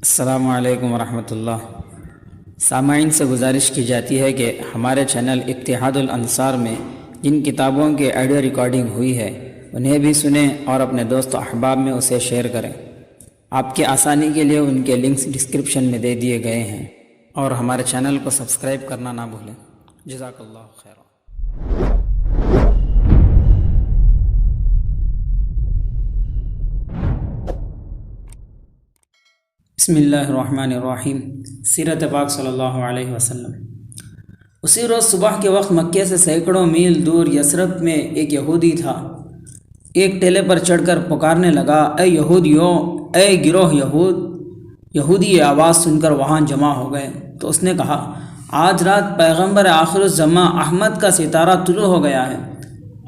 السلام علیکم ورحمۃ اللہ۔ سامعین سے گزارش کی جاتی ہے کہ ہمارے چینل اتحاد الانصار میں جن کتابوں کی آڈیو ریکارڈنگ ہوئی ہے انہیں بھی سنیں اور اپنے دوست و احباب میں اسے شیئر کریں۔ آپ کی آسانی کے لیے ان کے لنکس ڈسکرپشن میں دے دیے گئے ہیں، اور ہمارے چینل کو سبسکرائب کرنا نہ بھولیں۔ جزاک اللہ خیر۔ بسم اللہ الرحمن الرحیم۔ سیرت پاک صلی اللہ علیہ وسلم۔ اسی روز صبح کے وقت مکے سے سینکڑوں میل دور یثرب میں ایک یہودی تھا۔ ایک ٹیلے پر چڑھ کر پکارنے لگا، اے یہودیوں، اے گروہ یہودی یہ آواز سن کر وہاں جمع ہو گئے تو اس نے کہا، آج رات پیغمبر آخر الزماں احمد کا ستارہ طلوع ہو گیا ہے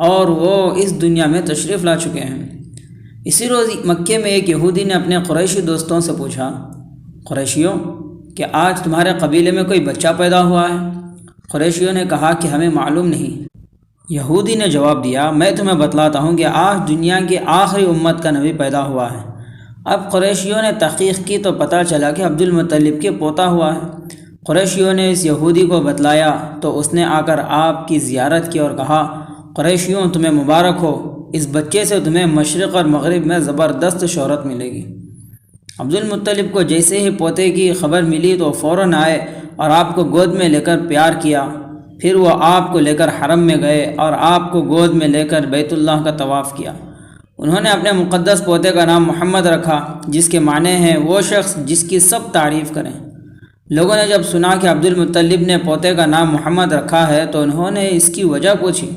اور وہ اس دنیا میں تشریف لا چکے ہیں۔ اسی روز مکے میں ایک یہودی نے اپنے قریشی دوستوں سے پوچھا، قریشیوں، کہ آج تمہارے قبیلے میں کوئی بچہ پیدا ہوا ہے؟ قریشیوں نے کہا کہ ہمیں معلوم نہیں۔ یہودی نے جواب دیا، میں تمہیں بتلاتا ہوں کہ آج دنیا کی آخری امت کا نبی پیدا ہوا ہے۔ اب قریشیوں نے تحقیق کی تو پتہ چلا کہ عبد المطلب کے پوتا ہوا ہے۔ قریشیوں نے اس یہودی کو بتلایا تو اس نے آ کر آپ کی زیارت کی اور کہا، قریشیوں، تمہیں مبارک ہو، اس بچے سے تمہیں مشرق اور مغرب میں زبردست شہرت ملے گی۔ عبد المطلب کو جیسے ہی پوتے کی خبر ملی تو فوراً آئے اور آپ کو گود میں لے کر پیار کیا۔ پھر وہ آپ کو لے کر حرم میں گئے اور آپ کو گود میں لے کر بیت اللہ کا طواف کیا۔ انہوں نے اپنے مقدس پوتے کا نام محمد رکھا، جس کے معنی ہیں وہ شخص جس کی سب تعریف کریں۔ لوگوں نے جب سنا کہ عبد المطلب نے پوتے کا نام محمد رکھا ہے تو انہوں نے اس کی وجہ پوچھی۔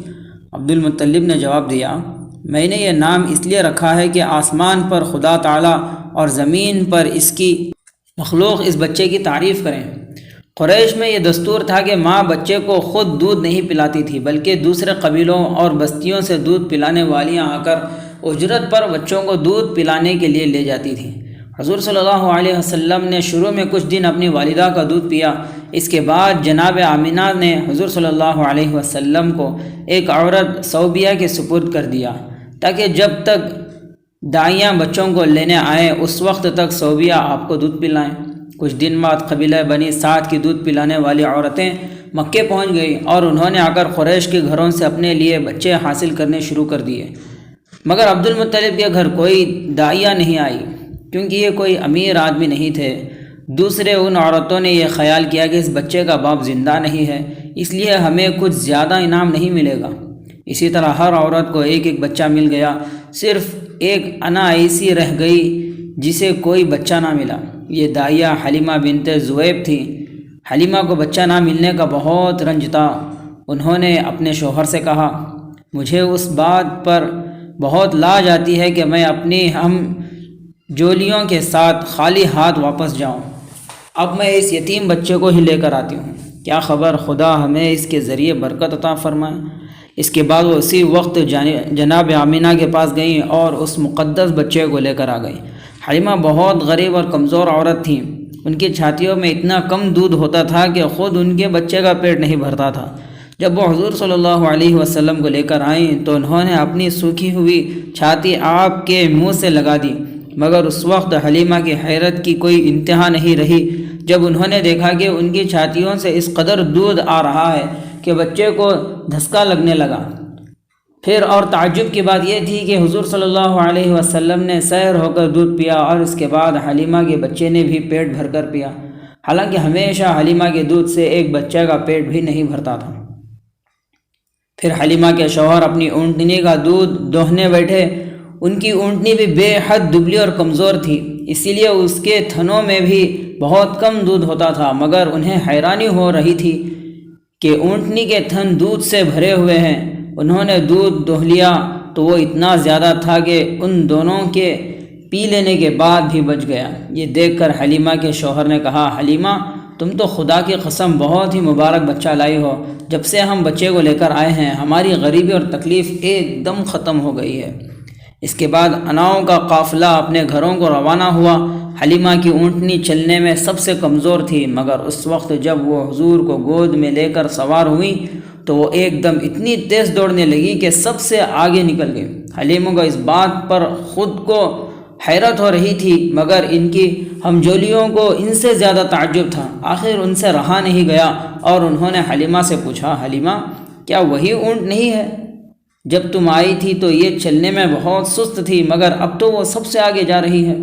عبد المطلب نے جواب دیا، میں نے یہ نام اس لیے رکھا ہے کہ آسمان پر خدا تعالیٰ اور زمین پر اس کی مخلوق اس بچے کی تعریف کریں۔ قریش میں یہ دستور تھا کہ ماں بچے کو خود دودھ نہیں پلاتی تھی، بلکہ دوسرے قبیلوں اور بستیوں سے دودھ پلانے والیاں آ کر اجرت پر بچوں کو دودھ پلانے کے لیے لے جاتی تھیں۔ حضور صلی اللہ علیہ وسلم نے شروع میں کچھ دن اپنی والدہ کا دودھ پیا۔ اس کے بعد جناب آمینہ نے حضور صلی اللہ علیہ وسلم کو ایک عورت صوبیہ کے سپرد کر دیا تاکہ جب تک دائیاں بچوں کو لینے آئیں اس وقت تک صوبیہ آپ کو دودھ پلائیں۔ کچھ دن بعد قبیلہ بنی سعد کی دودھ پلانے والی عورتیں مکے پہنچ گئیں اور انہوں نے آ کر قریش کے گھروں سے اپنے لیے بچے حاصل کرنے شروع کر دیے، مگر عبد المطلب کے گھر کوئی دائیاں نہیں آئی کیونکہ یہ کوئی امیر آدمی نہیں تھے۔ دوسرے ان عورتوں نے یہ خیال کیا کہ اس بچے کا باپ زندہ نہیں ہے، اس لیے ہمیں کچھ زیادہ انعام نہیں ملے گا۔ اسی طرح ہر عورت کو ایک ایک بچہ مل گیا، صرف ایک انا ایسی رہ گئی جسے کوئی بچہ نہ ملا۔ یہ دائیہ حلیمہ بنت زویب تھی۔ حلیمہ کو بچہ نہ ملنے کا بہت رنج تھا۔ انہوں نے اپنے شوہر سے کہا، مجھے اس بات پر بہت لاج آتی ہے کہ میں اپنی ہم جولیوں کے ساتھ خالی ہاتھ واپس جاؤں۔ اب میں اس یتیم بچے کو ہی لے کر آتی ہوں، کیا خبر خدا ہمیں اس کے ذریعے برکت عطا فرمائے۔ اس کے بعد وہ اسی وقت جناب آمینہ کے پاس گئیں اور اس مقدس بچے کو لے کر آ گئیں۔ حلیمہ بہت غریب اور کمزور عورت تھیں۔ ان کی چھاتیوں میں اتنا کم دودھ ہوتا تھا کہ خود ان کے بچے کا پیٹ نہیں بھرتا تھا۔ جب وہ حضور صلی اللہ علیہ وسلم کو لے کر آئیں تو انہوں نے اپنی سوکھی ہوئی چھاتی آپ کے منہ سے لگا دی، مگر اس وقت حلیمہ کی حیرت کی کوئی انتہا نہیں رہی جب انہوں نے دیکھا کہ ان کی چھاتیوں سے اس قدر دودھ آ رہا ہے کہ بچے کو دھسکا لگنے لگا۔ پھر اور تعجب کی بات یہ تھی کہ حضور صلی اللہ علیہ وسلم نے سیر ہو کر دودھ پیا اور اس کے بعد حلیمہ کے بچے نے بھی پیٹ بھر کر پیا، حالانکہ ہمیشہ حلیمہ کے دودھ سے ایک بچے کا پیٹ بھی نہیں بھرتا تھا۔ پھر حلیمہ کے شوہر اپنی اونٹنی کا دودھ دوہنے بیٹھے۔ ان کی اونٹنی بھی بے حد دبلی اور کمزور تھی، اسی لیے اس کے تھنوں میں بھی بہت کم دودھ ہوتا تھا، مگر انہیں حیرانی ہو رہی تھی کہ اونٹنی کے تھن دودھ سے بھرے ہوئے ہیں۔ انہوں نے دودھ دوہ لیا تو وہ اتنا زیادہ تھا کہ ان دونوں کے پی لینے کے بعد بھی بچ گیا۔ یہ دیکھ کر حلیمہ کے شوہر نے کہا، حلیمہ، تم تو خدا کی قسم بہت ہی مبارک بچہ لائی ہو۔ جب سے ہم بچے کو لے کر آئے ہیں ہماری غریبی اور تکلیف ایک دم ختم ہو گئی ہے۔ اس کے بعد اناؤں کا قافلہ اپنے گھروں کو روانہ ہوا۔ حلیمہ کی اونٹنی چلنے میں سب سے کمزور تھی، مگر اس وقت جب وہ حضور کو گود میں لے کر سوار ہوئی تو وہ ایک دم اتنی تیز دوڑنے لگی کہ سب سے آگے نکل گئی۔ حلیمہ کو اس بات پر خود کو حیرت ہو رہی تھی، مگر ان کی ہمجولیوں کو ان سے زیادہ تعجب تھا۔ آخر ان سے رہا نہیں گیا اور انہوں نے حلیمہ سے پوچھا، حلیمہ کیا وہی اونٹ نہیں ہے؟ جب تم آئی تھی تو یہ چلنے میں بہت سست تھی، مگر اب تو وہ سب سے آگے جا رہی ہے۔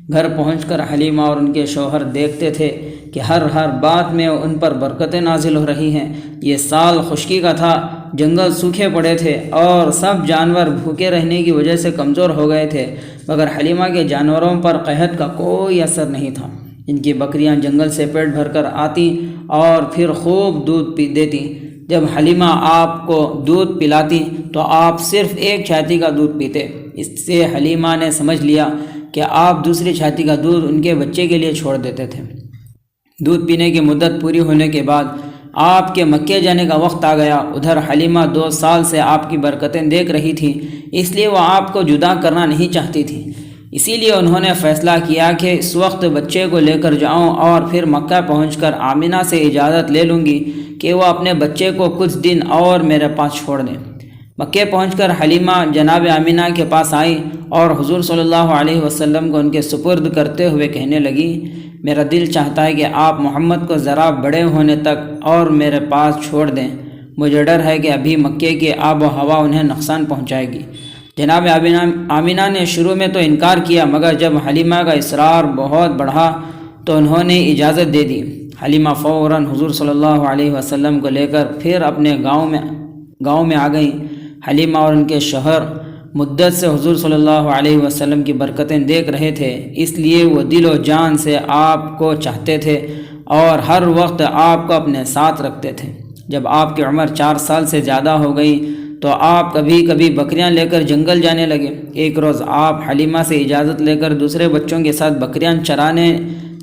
گھر پہنچ کر حلیمہ اور ان کے شوہر دیکھتے تھے کہ ہر بات میں ان پر برکتیں نازل ہو رہی ہیں۔ یہ سال خشکی کا تھا، جنگل سوکھے پڑے تھے اور سب جانور بھوکے رہنے کی وجہ سے کمزور ہو گئے تھے، مگر حلیمہ کے جانوروں پر قحط کا کوئی اثر نہیں تھا۔ ان کی بکریاں جنگل سے پیٹ بھر کر آتی اور پھر خوب دودھ دیتی۔ جب حلیمہ آپ کو دودھ پلاتی تو آپ صرف ایک چھاتی کا دودھ پیتے۔ اس سے حلیمہ نے سمجھ لیا کہ آپ دوسری چھاتی کا دودھ ان کے بچے کے لیے چھوڑ دیتے تھے۔ دودھ پینے کی مدت پوری ہونے کے بعد آپ کے مکے جانے کا وقت آ گیا۔ ادھر حلیمہ 2 سال سے آپ کی برکتیں دیکھ رہی تھی، اس لیے وہ آپ کو جدا کرنا نہیں چاہتی تھی۔ اسی لیے انہوں نے فیصلہ کیا کہ اس وقت بچے کو لے کر جاؤں اور پھر مکہ پہنچ کر آمینہ سے اجازت لے لوں گی کہ وہ اپنے بچے کو کچھ دن اور میرے پاس چھوڑ دیں۔ مکے پہنچ کر حلیمہ جناب آمینہ کے پاس آئی اور حضور صلی اللہ علیہ وسلم کو ان کے سپرد کرتے ہوئے کہنے لگی، میرا دل چاہتا ہے کہ آپ محمد کو ذرا بڑے ہونے تک اور میرے پاس چھوڑ دیں، مجھے ڈر ہے کہ ابھی مکے کی آب و ہوا انہیں نقصان پہنچائے گی۔ جناب آمینہ نے شروع میں تو انکار کیا، مگر جب حلیمہ کا اصرار بہت بڑھا تو انہوں نے اجازت دے دی۔ حلیمہ فوراً حضور صلی اللہ علیہ وسلم کو لے کر پھر اپنے گاؤں میں آ گئیں۔ حلیمہ اور ان کے شوہر مدت سے حضور صلی اللہ علیہ وسلم کی برکتیں دیکھ رہے تھے، اس لیے وہ دل و جان سے آپ کو چاہتے تھے اور ہر وقت آپ کو اپنے ساتھ رکھتے تھے۔ جب آپ کی عمر 4 سال سے زیادہ ہو گئی تو آپ کبھی کبھی بکریاں لے کر جنگل جانے لگے۔ ایک روز آپ حلیمہ سے اجازت لے کر دوسرے بچوں کے ساتھ بکریاں چرانے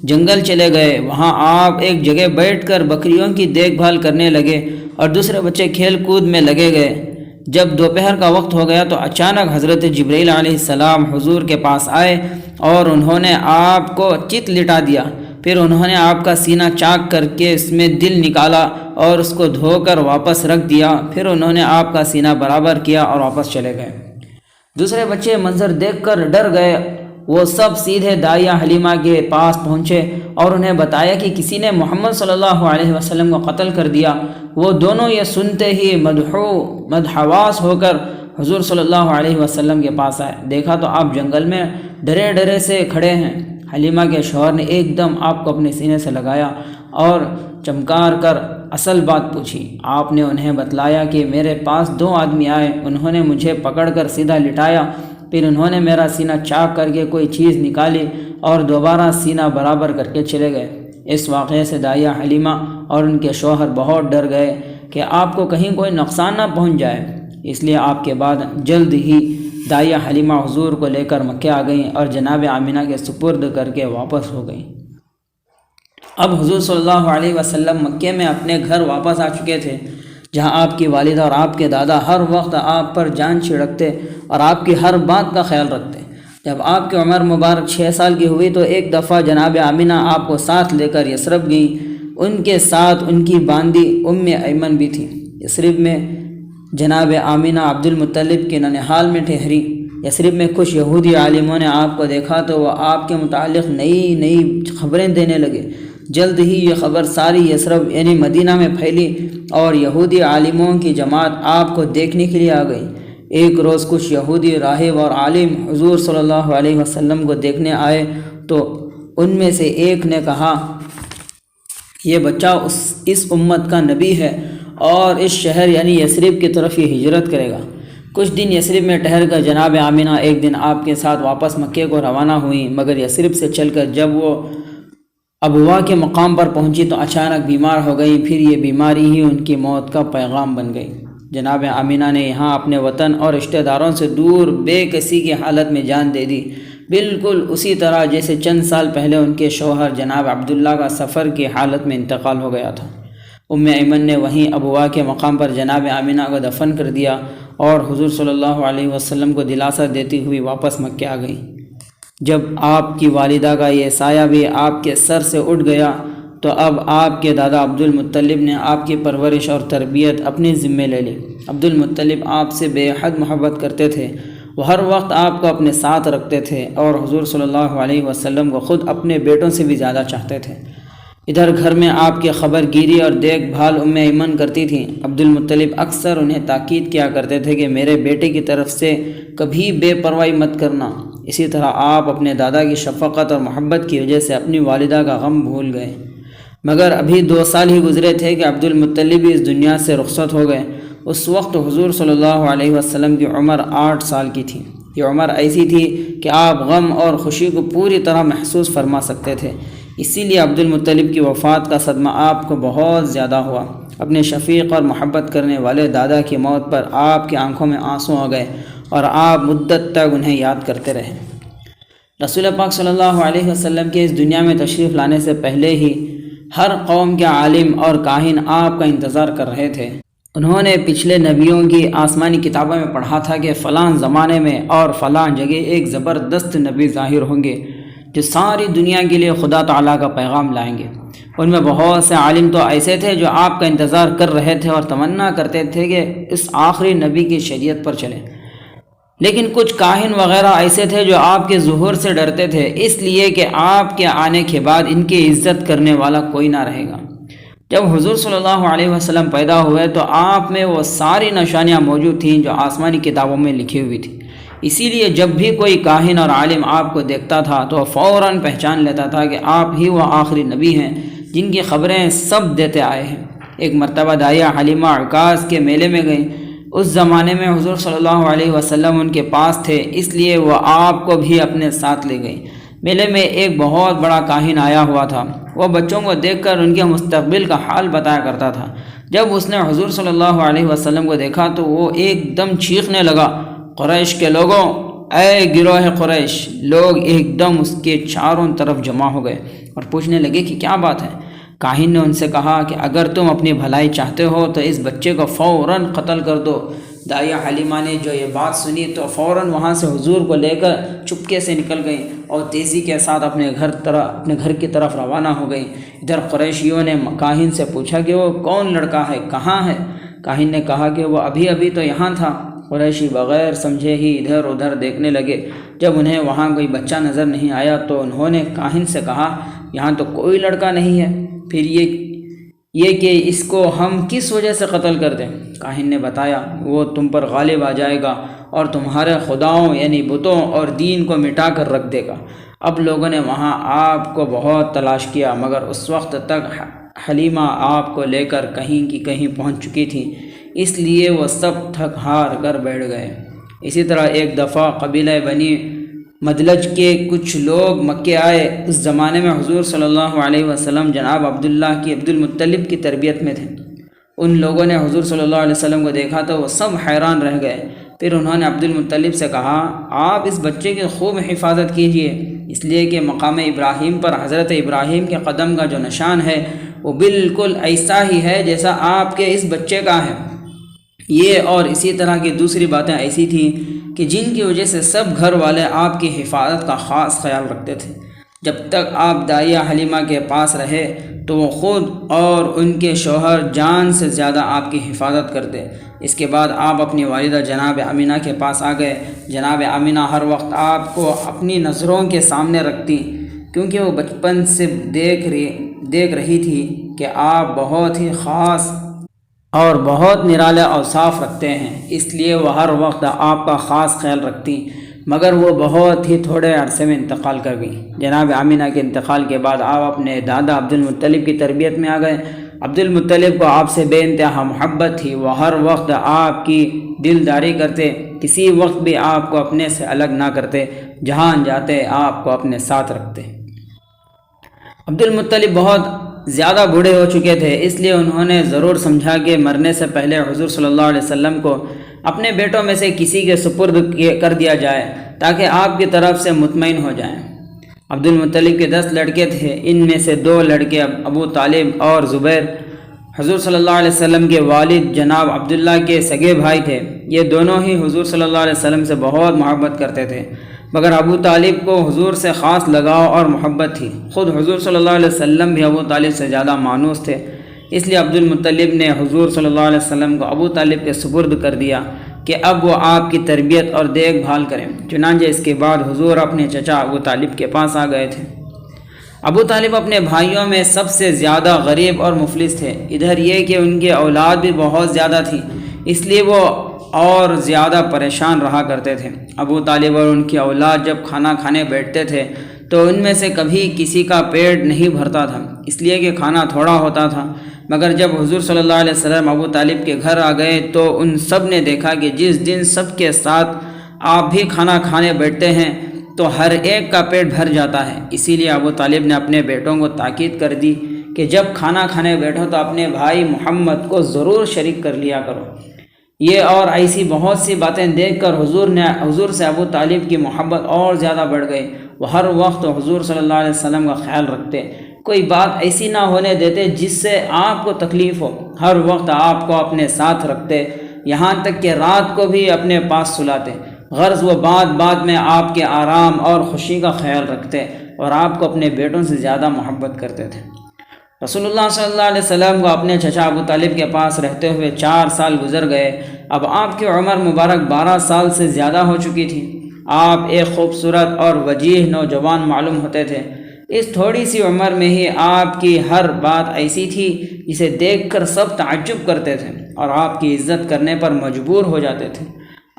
جنگل چلے گئے۔ وہاں آپ ایک جگہ بیٹھ کر بکریوں کی دیکھ بھال کرنے لگے اور دوسرے بچے کھیل کود میں لگے گئے۔ جب دوپہر کا وقت ہو گیا تو اچانک حضرت جبرائیل علیہ السلام حضور کے پاس آئے اور انہوں نے آپ کو چت لٹا دیا۔ پھر انہوں نے آپ کا سینہ چاک کر کے اس میں دل نکالا اور اس کو دھو کر واپس رکھ دیا۔ پھر انہوں نے آپ کا سینہ برابر کیا اور واپس چلے گئے۔ دوسرے بچے منظر دیکھ کر ڈر گئے۔ وہ سب سیدھے دائیا حلیمہ کے پاس پہنچے اور انہیں بتایا کہ کسی نے محمد صلی اللہ علیہ وسلم کو قتل کر دیا۔ وہ دونوں یہ سنتے ہی مدحواس ہو کر حضور صلی اللہ علیہ وسلم کے پاس آئے۔ دیکھا تو آپ جنگل میں ڈرے ڈرے سے کھڑے ہیں۔ حلیمہ کے شوہر نے ایک دم آپ کو اپنے سینے سے لگایا اور چمکار کر اصل بات پوچھی۔ آپ نے انہیں بتلایا کہ میرے پاس 2 آدمی آئے، انہوں نے مجھے پکڑ کر سیدھا لٹایا، پھر انہوں نے میرا سینہ چاک کر کے کوئی چیز نکالی اور دوبارہ سینہ برابر کر کے چلے گئے۔ اس واقعے سے دائیا حلیمہ اور ان کے شوہر بہت ڈر گئے کہ آپ کو کہیں کوئی نقصان نہ پہنچ جائے، اس لیے آپ کے بعد جلد ہی دائیا حلیمہ حضور کو لے کر مکہ آ گئیں اور جناب آمینہ کے سپرد کر کے واپس ہو گئیں۔ اب حضور صلی اللہ علیہ وسلم مکے میں اپنے گھر واپس آ چکے تھے، جہاں آپ کی والدہ اور آپ کے دادا ہر وقت آپ پر جان چھڑکتے اور آپ کی ہر بات کا خیال رکھتے۔ جب آپ کی عمر مبارک 6 سال کی ہوئی تو ایک دفعہ جناب آمینہ آپ کو ساتھ لے کر یثرب گئیں۔ ان کے ساتھ ان کی باندی ایمن بھی تھی۔ یثرب میں جناب آمینہ عبد المطلب کے ننہال میں ٹھہری۔ یثرب میں کچھ یہودی عالموں نے آپ کو دیکھا تو وہ آپ کے متعلق نئی خبریں دینے لگے۔ جلد ہی یہ خبر ساری یثرب یعنی مدینہ میں پھیلی اور یہودی عالموں کی جماعت آپ کو دیکھنے کے لیے آ گئی۔ ایک روز کچھ یہودی راہب اور عالم حضور صلی اللہ علیہ وسلم کو دیکھنے آئے تو ان میں سے ایک نے کہا، یہ بچہ اس امت کا نبی ہے اور اس شہر یعنی یثرب کی طرف یہ ہجرت کرے گا۔ کچھ دن یثرب میں ٹھہر کر جناب آمینہ ایک دن آپ کے ساتھ واپس مکے کو روانہ ہوئیں، مگر یثرب سے چل کر جب وہ ابوا کے مقام پر پہنچی تو اچانک بیمار ہو گئی۔ پھر یہ بیماری ہی ان کی موت کا پیغام بن گئی۔ جناب آمینہ نے یہاں اپنے وطن اور رشتہ داروں سے دور بے کسی کی حالت میں جان دے دی، بالکل اسی طرح جیسے چند سال پہلے ان کے شوہر جناب عبداللہ کا سفر کی حالت میں انتقال ہو گیا تھا۔ ایمن نے وہیں ابوا کے مقام پر جناب آمینہ کو دفن کر دیا اور حضور صلی اللہ علیہ وسلم کو دلاسا دیتی ہوئی واپس مکہ آ گئی۔ جب آپ کی والدہ کا یہ سایہ بھی آپ کے سر سے اٹھ گیا تو اب آپ کے دادا عبد المطلب نے آپ کی پرورش اور تربیت اپنے ذمے لے لی۔ عبد المطلب آپ سے بے حد محبت کرتے تھے وہ ہر وقت آپ کو اپنے ساتھ رکھتے تھے اور حضور صلی اللہ علیہ وسلم کو خود اپنے بیٹوں سے بھی زیادہ چاہتے تھے۔ ادھر گھر میں آپ کی خبر گیری اور دیکھ بھال ایمن کرتی تھیں۔ عبد المطلب اکثر انہیں تاکید کیا کرتے تھے کہ میرے بیٹے کی طرف سے کبھی بے پرواہی مت کرنا۔ اسی طرح آپ اپنے دادا کی شفقت اور محبت کی وجہ سے اپنی والدہ کا غم بھول گئے۔ مگر ابھی 2 سال ہی گزرے تھے کہ عبد المطلب بھی اس دنیا سے رخصت ہو گئے۔ اس وقت حضور صلی اللہ علیہ وسلم کی عمر 8 سال کی تھی۔ یہ عمر ایسی تھی کہ آپ غم اور خوشی کو پوری طرح محسوس فرما سکتے تھے۔ اسی لیے عبد المطلب کی وفات کا صدمہ آپ کو بہت زیادہ ہوا۔ اپنے شفیق اور محبت کرنے والے دادا کی موت پر آپ کی آنکھوں میں آنسو آ گئے اور آپ مدت تک انہیں یاد کرتے رہے۔ رسول پاک صلی اللہ علیہ وسلم کے اس دنیا میں تشریف لانے سے پہلے ہی ہر قوم کے عالم اور کاہن آپ کا انتظار کر رہے تھے۔ انہوں نے پچھلے نبیوں کی آسمانی کتابوں میں پڑھا تھا کہ فلاں زمانے میں اور فلاں جگہ ایک زبردست نبی ظاہر ہوں گے جو ساری دنیا کے لیے خدا تعالیٰ کا پیغام لائیں گے۔ ان میں بہت سے عالم تو ایسے تھے جو آپ کا انتظار کر رہے تھے اور تمنا کرتے تھے کہ اس آخری نبی کی شریعت پر چلیں، لیکن کچھ کاہن وغیرہ ایسے تھے جو آپ کے ظہور سے ڈرتے تھے، اس لیے کہ آپ کے آنے کے بعد ان کی عزت کرنے والا کوئی نہ رہے گا۔ جب حضور صلی اللہ علیہ وسلم پیدا ہوئے تو آپ میں وہ ساری نشانیاں موجود تھیں جو آسمانی کتابوں میں لکھی ہوئی تھی۔ اسی لیے جب بھی کوئی کاہن اور عالم آپ کو دیکھتا تھا تو فوراً پہچان لیتا تھا کہ آپ ہی وہ آخری نبی ہیں جن کی خبریں سب دیتے آئے ہیں۔ ایک مرتبہ دائیہ حلیمہ عکاظ کے میلے میں گئیں۔ اس زمانے میں حضور صلی اللہ علیہ وسلم ان کے پاس تھے، اس لیے وہ آپ کو بھی اپنے ساتھ لے گئیں۔ میلے میں ایک بہت بڑا کاہن آیا ہوا تھا۔ وہ بچوں کو دیکھ کر ان کے مستقبل کا حال بتایا کرتا تھا۔ جب اس نے حضور صلی اللہ علیہ وسلم کو دیکھا تو وہ ایک دم چیخنے لگا، قریش کے لوگوں، اے گروہ قریش! لوگ ایک دم اس کے چاروں طرف جمع ہو گئے اور پوچھنے لگے کہ کیا بات ہے۔ کاہن نے ان سے کہا کہ اگر تم اپنی بھلائی چاہتے ہو تو اس بچے کو فوراً قتل کر دو۔ دائیہ حلیمہ نے جو یہ بات سنی تو فوراً وہاں سے حضور کو لے کر چپکے سے نکل گئیں اور تیزی کے ساتھ اپنے گھر کی طرف روانہ ہو گئیں۔ ادھر قریشیوں نے کاہن سے پوچھا کہ وہ کون لڑکا ہے، کہاں ہے؟ کاہن نے کہا کہ وہ ابھی تو یہاں تھا۔ قریشی بغیر سمجھے ہی ادھر ادھر دیکھنے لگے۔ جب انہیں وہاں کوئی بچہ نظر نہیں آیا تو انہوں نے کاہن سے کہا، یہاں تو کوئی لڑکا نہیں ہے، پھر یہ کہ اس کو ہم کس وجہ سے قتل کر دیں؟ کاہن نے بتایا، وہ تم پر غالب آ جائے گا اور تمہارے خداؤں یعنی بتوں اور دین کو مٹا کر رکھ دے گا۔ اب لوگوں نے وہاں آپ کو بہت تلاش کیا مگر اس وقت تک حلیمہ آپ کو لے کر کہیں کی کہیں پہنچ چکی تھی، اس لیے وہ سب تھک ہار کر بیٹھ گئے۔ اسی طرح ایک دفعہ قبیلہ بنی مدلج کے کچھ لوگ مکے آئے۔ اس زمانے میں حضور صلی اللہ علیہ وسلم جناب عبد المطلب کی تربیت میں تھے۔ ان لوگوں نے حضور صلی اللہ علیہ وسلم کو دیکھا تو وہ سب حیران رہ گئے۔ پھر انہوں نے عبد المطلب سے کہا، آپ اس بچے کی خوب حفاظت کیجیے، اس لیے کہ مقام ابراہیم پر حضرت ابراہیم کے قدم کا جو نشان ہے وہ بالکل ایسا ہی ہے جیسا آپ کے اس بچے کا ہے۔ یہ اور اسی طرح کی دوسری باتیں ایسی تھیں کہ جن کی وجہ سے سب گھر والے آپ کی حفاظت کا خاص خیال رکھتے تھے۔ جب تک آپ دائیہ حلیمہ کے پاس رہے تو وہ خود اور ان کے شوہر جان سے زیادہ آپ کی حفاظت کرتے۔ اس کے بعد آپ اپنی والدہ جناب آمینہ کے پاس آ گئے۔ جناب آمینہ ہر وقت آپ کو اپنی نظروں کے سامنے رکھتی کیونکہ وہ بچپن سے دیکھ رہی تھی کہ آپ بہت ہی خاص اور بہت نرالے اوصاف رکھتے ہیں، اس لیے وہ ہر وقت آپ کا خاص خیال رکھتی، مگر وہ بہت ہی تھوڑے عرصے میں انتقال کر گئی۔ جناب آمینہ کے انتقال کے بعد آپ اپنے دادا عبد المطلب کی تربیت میں آ گئے۔ عبد المطلب کو آپ سے بے انتہا محبت تھی، وہ ہر وقت آپ کی دلداری کرتے، کسی وقت بھی آپ کو اپنے سے الگ نہ کرتے، جہاں جاتے آپ کو اپنے ساتھ رکھتے۔ عبد المطلب بہت زیادہ بوڑھے ہو چکے تھے، اس لیے انہوں نے ضرور سمجھا کہ مرنے سے پہلے حضور صلی اللہ علیہ وسلم کو اپنے بیٹوں میں سے کسی کے سپرد کر دیا جائے تاکہ آپ کی طرف سے مطمئن ہو جائیں۔ عبد المطلب کے 10 لڑکے تھے، ان میں سے 2 لڑکے ابو طالب اور زبیر حضور صلی اللہ علیہ وسلم کے والد جناب عبداللہ کے سگے بھائی تھے۔ یہ دونوں ہی حضور صلی اللہ علیہ وسلم سے بہت محبت کرتے تھے، مگر ابو طالب کو حضور سے خاص لگاؤ اور محبت تھی۔ خود حضور صلی اللہ علیہ وسلم بھی ابو طالب سے زیادہ مانوس تھے، اس لیے عبد المطلب نے حضور صلی اللہ علیہ وسلم کو ابو طالب کے سپرد کر دیا کہ اب وہ آپ کی تربیت اور دیکھ بھال کریں۔ چنانچہ اس کے بعد حضور اپنے چچا ابو طالب کے پاس آ گئے تھے۔ ابو طالب اپنے بھائیوں میں سب سے زیادہ غریب اور مفلس تھے۔ ادھر یہ کہ ان کی اولاد بھی بہت زیادہ تھی، اس لیے وہ اور زیادہ پریشان رہا کرتے تھے۔ ابو طالب اور ان کی اولاد جب کھانا کھانے بیٹھتے تھے تو ان میں سے کبھی کسی کا پیٹ نہیں بھرتا تھا، اس لیے کہ کھانا تھوڑا ہوتا تھا۔ مگر جب حضور صلی اللہ علیہ وسلم ابو طالب کے گھر آ گئے تو ان سب نے دیکھا کہ جس دن سب کے ساتھ آپ بھی کھانا کھانے بیٹھتے ہیں تو ہر ایک کا پیٹ بھر جاتا ہے۔ اسی لیے ابو طالب نے اپنے بیٹوں کو تاکید کر دی کہ جب کھانا کھانے بیٹھو تو اپنے بھائی محمد کو ضرور شریک کر لیا کرو۔ یہ اور ایسی بہت سی باتیں دیکھ کر حضور سے ابو طالب کی محبت اور زیادہ بڑھ گئی۔ وہ ہر وقت حضور صلی اللہ علیہ وسلم کا خیال رکھتے، کوئی بات ایسی نہ ہونے دیتے جس سے آپ کو تکلیف ہو۔ ہر وقت آپ کو اپنے ساتھ رکھتے، یہاں تک کہ رات کو بھی اپنے پاس سلاتے۔ غرض وہ بات بات میں آپ کے آرام اور خوشی کا خیال رکھتے اور آپ کو اپنے بیٹوں سے زیادہ محبت کرتے تھے۔ رسول اللہ صلی اللہ علیہ وسلم کو اپنے چچا ابو طالب کے پاس رہتے ہوئے 4 سال گزر گئے۔ اب آپ کی عمر مبارک 12 سال سے زیادہ ہو چکی تھی۔ آپ ایک خوبصورت اور وجیح نوجوان معلوم ہوتے تھے۔ اس تھوڑی سی عمر میں ہی آپ کی ہر بات ایسی تھی جسے دیکھ کر سب تعجب کرتے تھے اور آپ کی عزت کرنے پر مجبور ہو جاتے تھے۔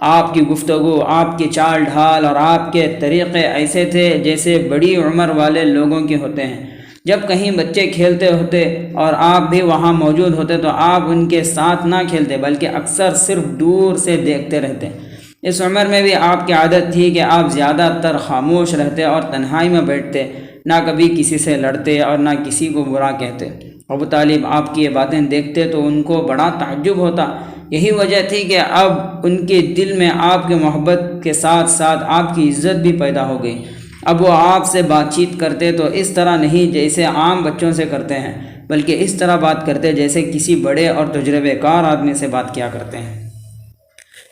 آپ کی گفتگو، آپ کی چال ڈھال اور آپ کے طریقے ایسے تھے جیسے بڑی عمر والے لوگوں کے ہوتے ہیں۔ جب کہیں بچے کھیلتے ہوتے اور آپ بھی وہاں موجود ہوتے تو آپ ان کے ساتھ نہ کھیلتے بلکہ اکثر صرف دور سے دیکھتے رہتے۔ اس عمر میں بھی آپ کی عادت تھی کہ آپ زیادہ تر خاموش رہتے اور تنہائی میں بیٹھتے، نہ کبھی کسی سے لڑتے اور نہ کسی کو برا کہتے۔ ابو طالب آپ کی یہ باتیں دیکھتے تو ان کو بڑا تعجب ہوتا۔ یہی وجہ تھی کہ اب ان کے دل میں آپ کی محبت کے ساتھ ساتھ آپ کی عزت بھی پیدا ہو گئی۔ اب وہ آپ سے بات چیت کرتے تو اس طرح نہیں جیسے عام بچوں سے کرتے ہیں، بلکہ اس طرح بات کرتے جیسے کسی بڑے اور تجربے کار آدمی سے بات کیا کرتے ہیں۔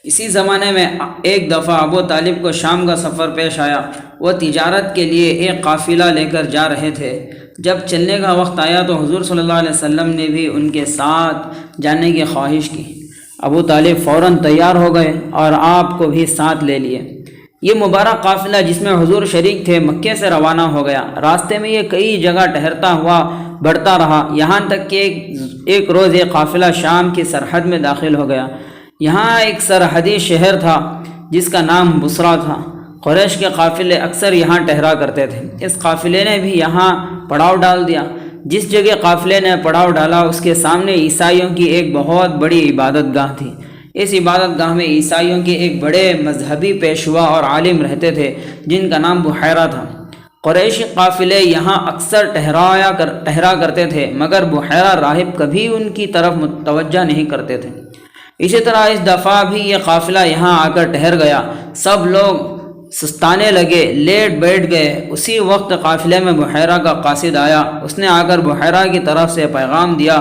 اسی زمانے میں ایک دفعہ ابو طالب کو شام کا سفر پیش آیا۔ وہ تجارت کے لیے ایک قافلہ لے کر جا رہے تھے۔ جب چلنے کا وقت آیا تو حضور صلی اللہ علیہ وسلم نے بھی ان کے ساتھ جانے کی خواہش کی۔ ابو طالب فوراً تیار ہو گئے اور آپ کو بھی ساتھ لے لیے۔ یہ مبارک قافلہ جس میں حضور شریک تھے مکے سے روانہ ہو گیا۔ راستے میں یہ کئی جگہ ٹھہرتا ہوا بڑھتا رہا، یہاں تک کہ ایک روز یہ قافلہ شام کی سرحد میں داخل ہو گیا۔ یہاں ایک سرحدی شہر تھا جس کا نام بصرہ تھا۔ قریش کے قافلے اکثر یہاں ٹھہرا کرتے تھے۔ اس قافلے نے بھی یہاں پڑاؤ ڈال دیا۔ جس جگہ قافلے نے پڑاؤ ڈالا اس کے سامنے عیسائیوں کی ایک بہت بڑی عبادت گاہ تھی۔ اس عبادت گاہ میں عیسائیوں کے ایک بڑے مذہبی پیشوا اور عالم رہتے تھے جن کا نام بحیرہ تھا۔ قریشی قافلے یہاں اکثر ٹھہرا کرتے تھے، مگر بحیرہ راہب کبھی ان کی طرف متوجہ نہیں کرتے تھے۔ اسی طرح اس دفعہ بھی یہ قافلہ یہاں آ کر ٹھہر گیا۔ سب لوگ سستانے لگے، لیٹ بیٹھ گئے۔ اسی وقت قافلے میں بحیرہ کا قاصد آیا۔ اس نے آ کر بحیرہ کی طرف سے پیغام دیا،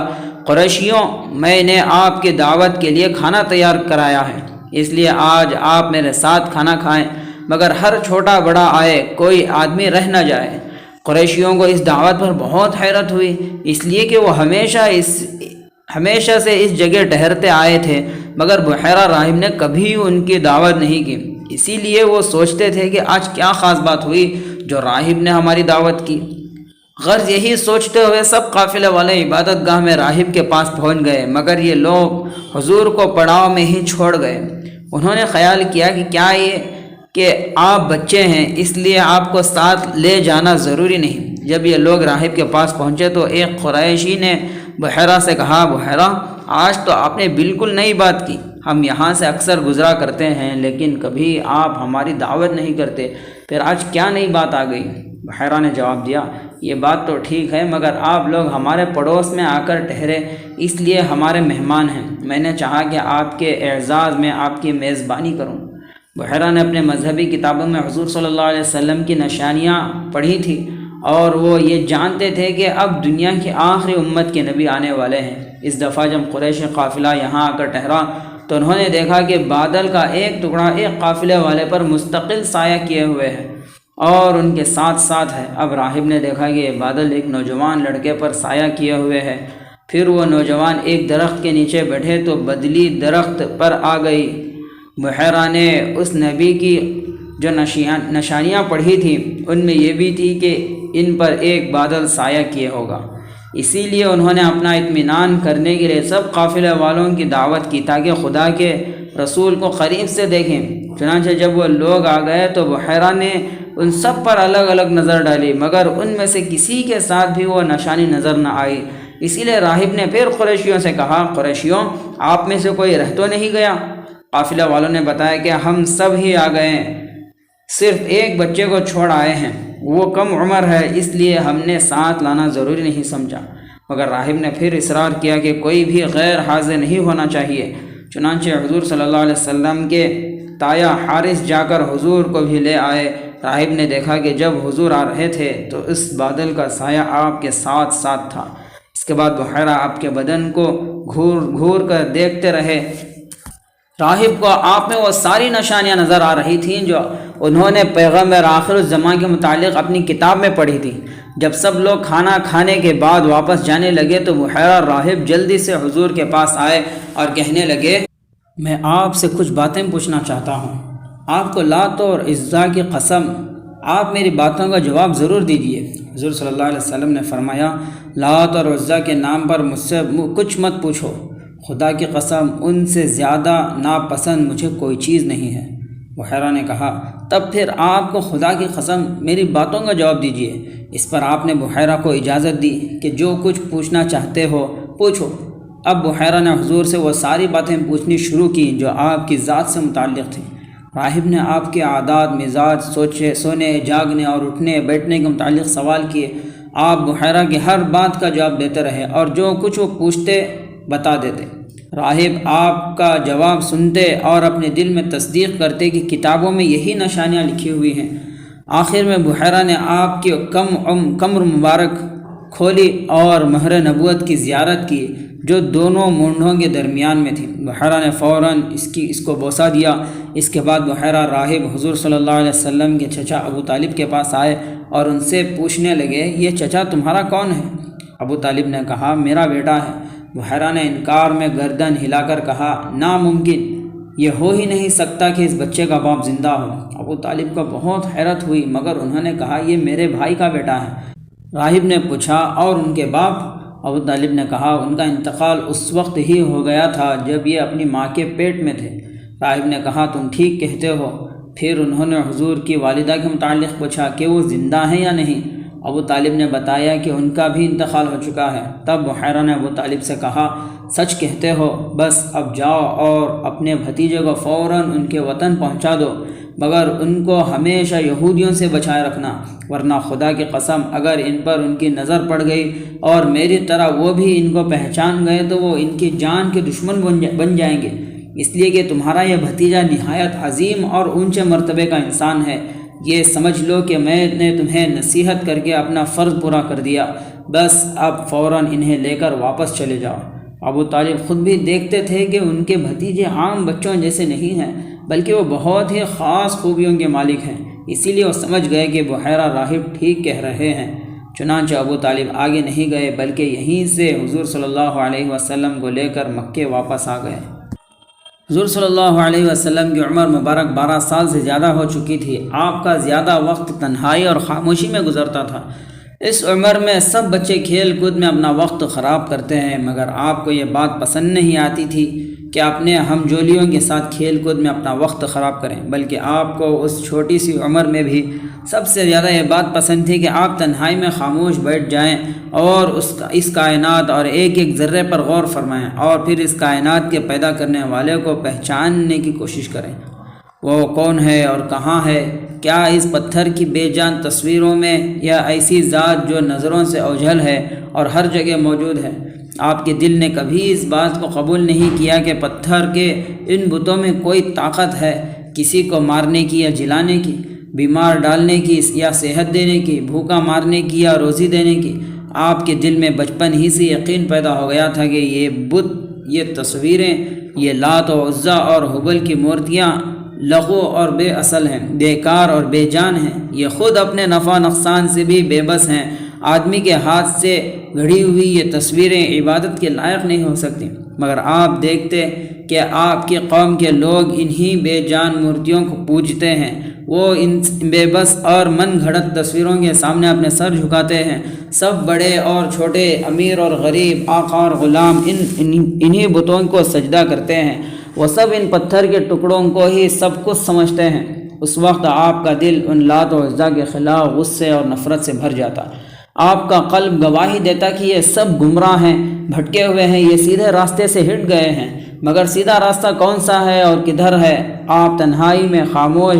قریشیوں، میں نے آپ کی دعوت کے لیے کھانا تیار کرایا ہے، اس لیے آج آپ میرے ساتھ کھانا کھائیں، مگر ہر چھوٹا بڑا آئے، کوئی آدمی رہ نہ جائے۔ قریشیوں کو اس دعوت پر بہت حیرت ہوئی، اس لیے کہ وہ ہمیشہ سے اس جگہ ٹھہرتے آئے تھے، مگر بحیرہ راہب نے کبھی ان کی دعوت نہیں کی۔ اسی لیے وہ سوچتے تھے کہ آج کیا خاص بات ہوئی جو راہب نے ہماری دعوت کی۔ غرض یہی سوچتے ہوئے سب قافلے والے عبادت گاہ میں راہب کے پاس پہنچ گئے، مگر یہ لوگ حضور کو پڑاؤ میں ہی چھوڑ گئے۔ انہوں نے خیال کیا کہ کیا یہ کہ آپ بچے ہیں اس لیے آپ کو ساتھ لے جانا ضروری نہیں۔ جب یہ لوگ راہب کے پاس پہنچے تو ایک قریشی نے بحیرہ سے کہا، بحیرہ، آج تو آپ نے بالکل نئی بات کی۔ ہم یہاں سے اکثر گزرا کرتے ہیں لیکن کبھی آپ ہماری دعوت نہیں کرتے، پھر آج کیا نئی بات آ گئی؟ بحیرہ نے جواب دیا، یہ بات تو ٹھیک ہے، مگر آپ لوگ ہمارے پڑوس میں آ کر ٹھہرے اس لیے ہمارے مہمان ہیں، میں نے چاہا کہ آپ کے اعزاز میں آپ کی میزبانی کروں۔ بحیرہ نے اپنے مذہبی کتابوں میں حضور صلی اللہ علیہ وسلم کی نشانیاں پڑھی تھی اور وہ یہ جانتے تھے کہ اب دنیا کی آخری امت کے نبی آنے والے ہیں۔ اس دفعہ جب قریش قافلہ یہاں آ کر ٹھہرا تو انہوں نے دیکھا کہ بادل کا ایک ٹکڑا ایک قافلے والے پر مستقل سایہ کیے ہوئے ہے اور ان کے ساتھ ساتھ ہے۔ اب راہب نے دیکھا کہ یہ بادل ایک نوجوان لڑکے پر سایہ کیے ہوئے ہے۔ پھر وہ نوجوان ایک درخت کے نیچے بیٹھے تو بدلی درخت پر آ گئی بحیرہ نے اس نبی کی جو نشانیاں پڑھی تھیں ان میں یہ بھی تھی کہ ان پر ایک بادل سایہ کیے ہوگا۔ اسی لیے انہوں نے اپنا اطمینان کرنے کے لیے سب قافلے والوں کی دعوت کی تاکہ خدا کے رسول کو قریب سے دیکھیں۔ چنانچہ جب وہ لوگ آ گئے تو بحیرہ نے ان سب پر الگ الگ نظر ڈالی، مگر ان میں سے کسی کے ساتھ بھی وہ نشانی نظر نہ آئی۔ اسی لیے راہب نے پھر قریشیوں سے کہا، قریشیوں، آپ میں سے کوئی رہ تو نہیں گیا؟ قافلہ والوں نے بتایا کہ ہم سب ہی آ گئے ہیں، صرف ایک بچے کو چھوڑ آئے ہیں، وہ کم عمر ہے، اس لیے ہم نے ساتھ لانا ضروری نہیں سمجھا۔ مگر راہب نے پھر اصرار کیا کہ کوئی بھی غیر حاضر نہیں ہونا چاہیے۔ چنانچہ حضور صلی اللہ علیہ وسلم کے تایا حارث جا کر حضور کو بھی لے آئے۔ راہب نے دیکھا کہ جب حضور آ رہے تھے تو اس بادل کا سایہ آپ کے ساتھ ساتھ تھا۔ اس کے بعد بحیرہ آپ کے بدن کو گھور گھور کر دیکھتے رہے۔ راہب کو آپ میں وہ ساری نشانیاں نظر آ رہی تھیں جو انہوں نے پیغمبر آخر الزمان کے متعلق اپنی کتاب میں پڑھی تھی۔ جب سب لوگ کھانا کھانے کے بعد واپس جانے لگے تو بحیرہ راہب جلدی سے حضور کے پاس آئے اور کہنے لگے، میں آپ سے کچھ باتیں پوچھنا چاہتا ہوں۔ آپ کو لات اور عزا کی قسم، آپ میری باتوں کا جواب ضرور دیجیے۔ حضور صلی اللہ علیہ وسلم نے فرمایا، لات اور عزا کے نام پر مجھ سے کچھ مت پوچھو، خدا کی قسم ان سے زیادہ ناپسند مجھے کوئی چیز نہیں ہے۔ بحیرہ نے کہا، تب پھر آپ کو خدا کی قسم میری باتوں کا جواب دیجیے۔ اس پر آپ نے بحیرہ کو اجازت دی کہ جو کچھ پوچھنا چاہتے ہو پوچھو۔ اب بحیرہ نے حضور سے وہ ساری باتیں پوچھنی شروع کی جو آپ کی ذات سے متعلق تھیں۔ راہب نے آپ کے عادات، مزاج، سونے، جاگنے اور اٹھنے بیٹھنے کے متعلق سوال کیے۔ آپ بحیرہ کی ہر بات کا جواب دیتے رہے اور جو کچھ وہ پوچھتے بتا دیتے۔ راہب آپ کا جواب سنتے اور اپنے دل میں تصدیق کرتے کہ کتابوں میں یہی نشانیاں لکھی ہوئی ہیں۔ آخر میں بحیرہ نے آپ کی کمر مبارک کھولی اور مہر نبوت کی زیارت کی جو دونوں مونڈھوں کے درمیان میں تھی۔ بحیرہ نے فوراً اس کو بوسہ دیا۔ اس کے بعد بحیرہ راہب حضور صلی اللہ علیہ وسلم کے چچا ابو طالب کے پاس آئے اور ان سے پوچھنے لگے، یہ چچا تمہارا کون ہے؟ ابو طالب نے کہا، میرا بیٹا ہے۔ بحیرہ نے انکار میں گردن ہلا کر کہا، ناممکن، یہ ہو ہی نہیں سکتا کہ اس بچے کا باپ زندہ ہو۔ ابو طالب کو بہت حیرت ہوئی، مگر انہوں نے کہا، یہ میرے بھائی کا بیٹا ہے۔ راہب نے پوچھا، اور ان کے باپ؟ ابو طالب نے کہا، ان کا انتقال اس وقت ہی ہو گیا تھا جب یہ اپنی ماں کے پیٹ میں تھے۔ راہب نے کہا، تم ٹھیک کہتے ہو۔ پھر انہوں نے حضور کی والدہ کے متعلق پوچھا کہ وہ زندہ ہیں یا نہیں۔ ابو طالب نے بتایا کہ ان کا بھی انتقال ہو چکا ہے۔ تب بحیرہ نے ابو طالب سے کہا، سچ کہتے ہو، بس اب جاؤ اور اپنے بھتیجے کو فوراً ان کے وطن پہنچا دو، مگر ان کو ہمیشہ یہودیوں سے بچائے رکھنا، ورنہ خدا کی قسم اگر ان پر ان کی نظر پڑ گئی اور میری طرح وہ بھی ان کو پہچان گئے تو وہ ان کی جان کے دشمن بن جائیں گے، اس لیے کہ تمہارا یہ بھتیجا نہایت عظیم اور اونچے مرتبے کا انسان ہے۔ یہ سمجھ لو کہ میں نے تمہیں نصیحت کر کے اپنا فرض پورا کر دیا، بس اب فوراً انہیں لے کر واپس چلے جاؤ۔ ابو طالب خود بھی دیکھتے تھے کہ ان کے بھتیجے عام بچوں جیسے نہیں ہیں، بلکہ وہ بہت ہی خاص خوبیوں کے مالک ہیں، اسی لیے وہ سمجھ گئے کہ بحیرہ راہب ٹھیک کہہ رہے ہیں۔ چنانچہ ابو طالب آگے نہیں گئے بلکہ یہیں سے حضور صلی اللہ علیہ وسلم کو لے کر مکے واپس آ گئے۔ حضور صلی اللہ علیہ وسلم کی عمر مبارک 12 سال سے زیادہ ہو چکی تھی۔ آپ کا زیادہ وقت تنہائی اور خاموشی میں گزرتا تھا۔ اس عمر میں سب بچے کھیل کود میں اپنا وقت خراب کرتے ہیں، مگر آپ کو یہ بات پسند نہیں آتی تھی کہ اپنے ہم جولیوں کے ساتھ کھیل کود میں اپنا وقت خراب کریں، بلکہ آپ کو اس چھوٹی سی عمر میں بھی سب سے زیادہ یہ بات پسند تھی کہ آپ تنہائی میں خاموش بیٹھ جائیں اور اس کائنات اور ایک ایک ذرے پر غور فرمائیں اور پھر اس کائنات کے پیدا کرنے والے کو پہچاننے کی کوشش کریں۔ وہ کون ہے اور کہاں ہے؟ کیا اس پتھر کی بے جان تصویروں میں یا ایسی ذات جو نظروں سے اوجھل ہے اور ہر جگہ موجود ہے؟ آپ کے دل نے کبھی اس بات کو قبول نہیں کیا کہ پتھر کے ان بتوں میں کوئی طاقت ہے، کسی کو مارنے کی یا جلانے کی، بیمار ڈالنے کی یا صحت دینے کی، بھوکا مارنے کی یا روزی دینے کی؟ آپ کے دل میں بچپن ہی سے یقین پیدا ہو گیا تھا کہ یہ بت، یہ تصویریں، یہ لات و عزا اور حبل کی مورتیاں لغو اور بے اصل ہیں، بیکار اور بے جان ہیں، یہ خود اپنے نفع نقصان سے بھی بے بس ہیں۔ آدمی کے ہاتھ سے گھڑی ہوئی یہ تصویریں عبادت کے لائق نہیں ہو سکتی، مگر آپ دیکھتے کہ آپ کی قوم کے لوگ انہی بے جان مورتیوں کو پوجتے ہیں۔ وہ ان بے بس اور من گھڑت تصویروں کے سامنے اپنے سر جھکاتے ہیں۔ سب بڑے اور چھوٹے، امیر اور غریب، آقا اور غلام انہی بتوں کو سجدہ کرتے ہیں۔ وہ سب ان پتھر کے ٹکڑوں کو ہی سب کچھ سمجھتے ہیں۔ اس وقت آپ کا دل ان لات و عزیٰ کے خلاف غصے اور نفرت سے بھر جاتا۔ آپ کا قلب گواہی دیتا کہ یہ سب گمراہ ہیں، بھٹکے ہوئے ہیں، یہ سیدھے راستے سے ہٹ گئے ہیں، مگر سیدھا راستہ کون سا ہے اور کدھر ہے؟ آپ تنہائی میں خاموش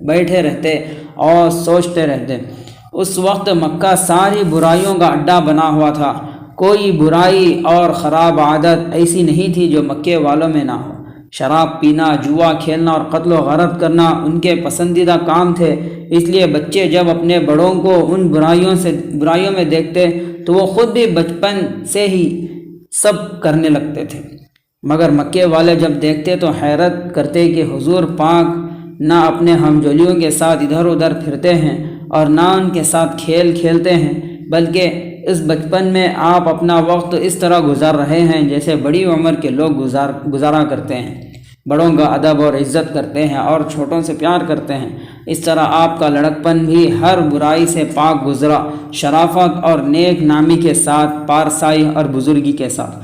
بیٹھے رہتے اور سوچتے رہتے۔ اس وقت مکہ ساری برائیوں کا اڈا بنا ہوا تھا۔ کوئی برائی اور خراب عادت ایسی نہیں تھی جو مکے والوں میں نہ ہو۔ شراب پینا، جوا کھیلنا اور قتل و غارت کرنا ان کے پسندیدہ کام تھے، اس لیے بچے جب اپنے بڑوں کو ان برائیوں میں دیکھتے تو وہ خود بھی بچپن سے ہی سب کرنے لگتے تھے۔ مگر مکے والے جب دیکھتے تو حیرت کرتے کہ حضور پاک نہ اپنے ہمجولیوں کے ساتھ ادھر ادھر پھرتے ہیں اور نہ ان کے ساتھ کھیل کھیلتے ہیں، بلکہ اس بچپن میں آپ اپنا وقت اس طرح گزار رہے ہیں جیسے بڑی عمر کے لوگ گزارا کرتے ہیں، بڑوں کا ادب اور عزت کرتے ہیں اور چھوٹوں سے پیار کرتے ہیں۔ اس طرح آپ کا لڑکپن بھی ہر برائی سے پاک گزرا، شرافت اور نیک نامی کے ساتھ، پارسائی اور بزرگی کے ساتھ۔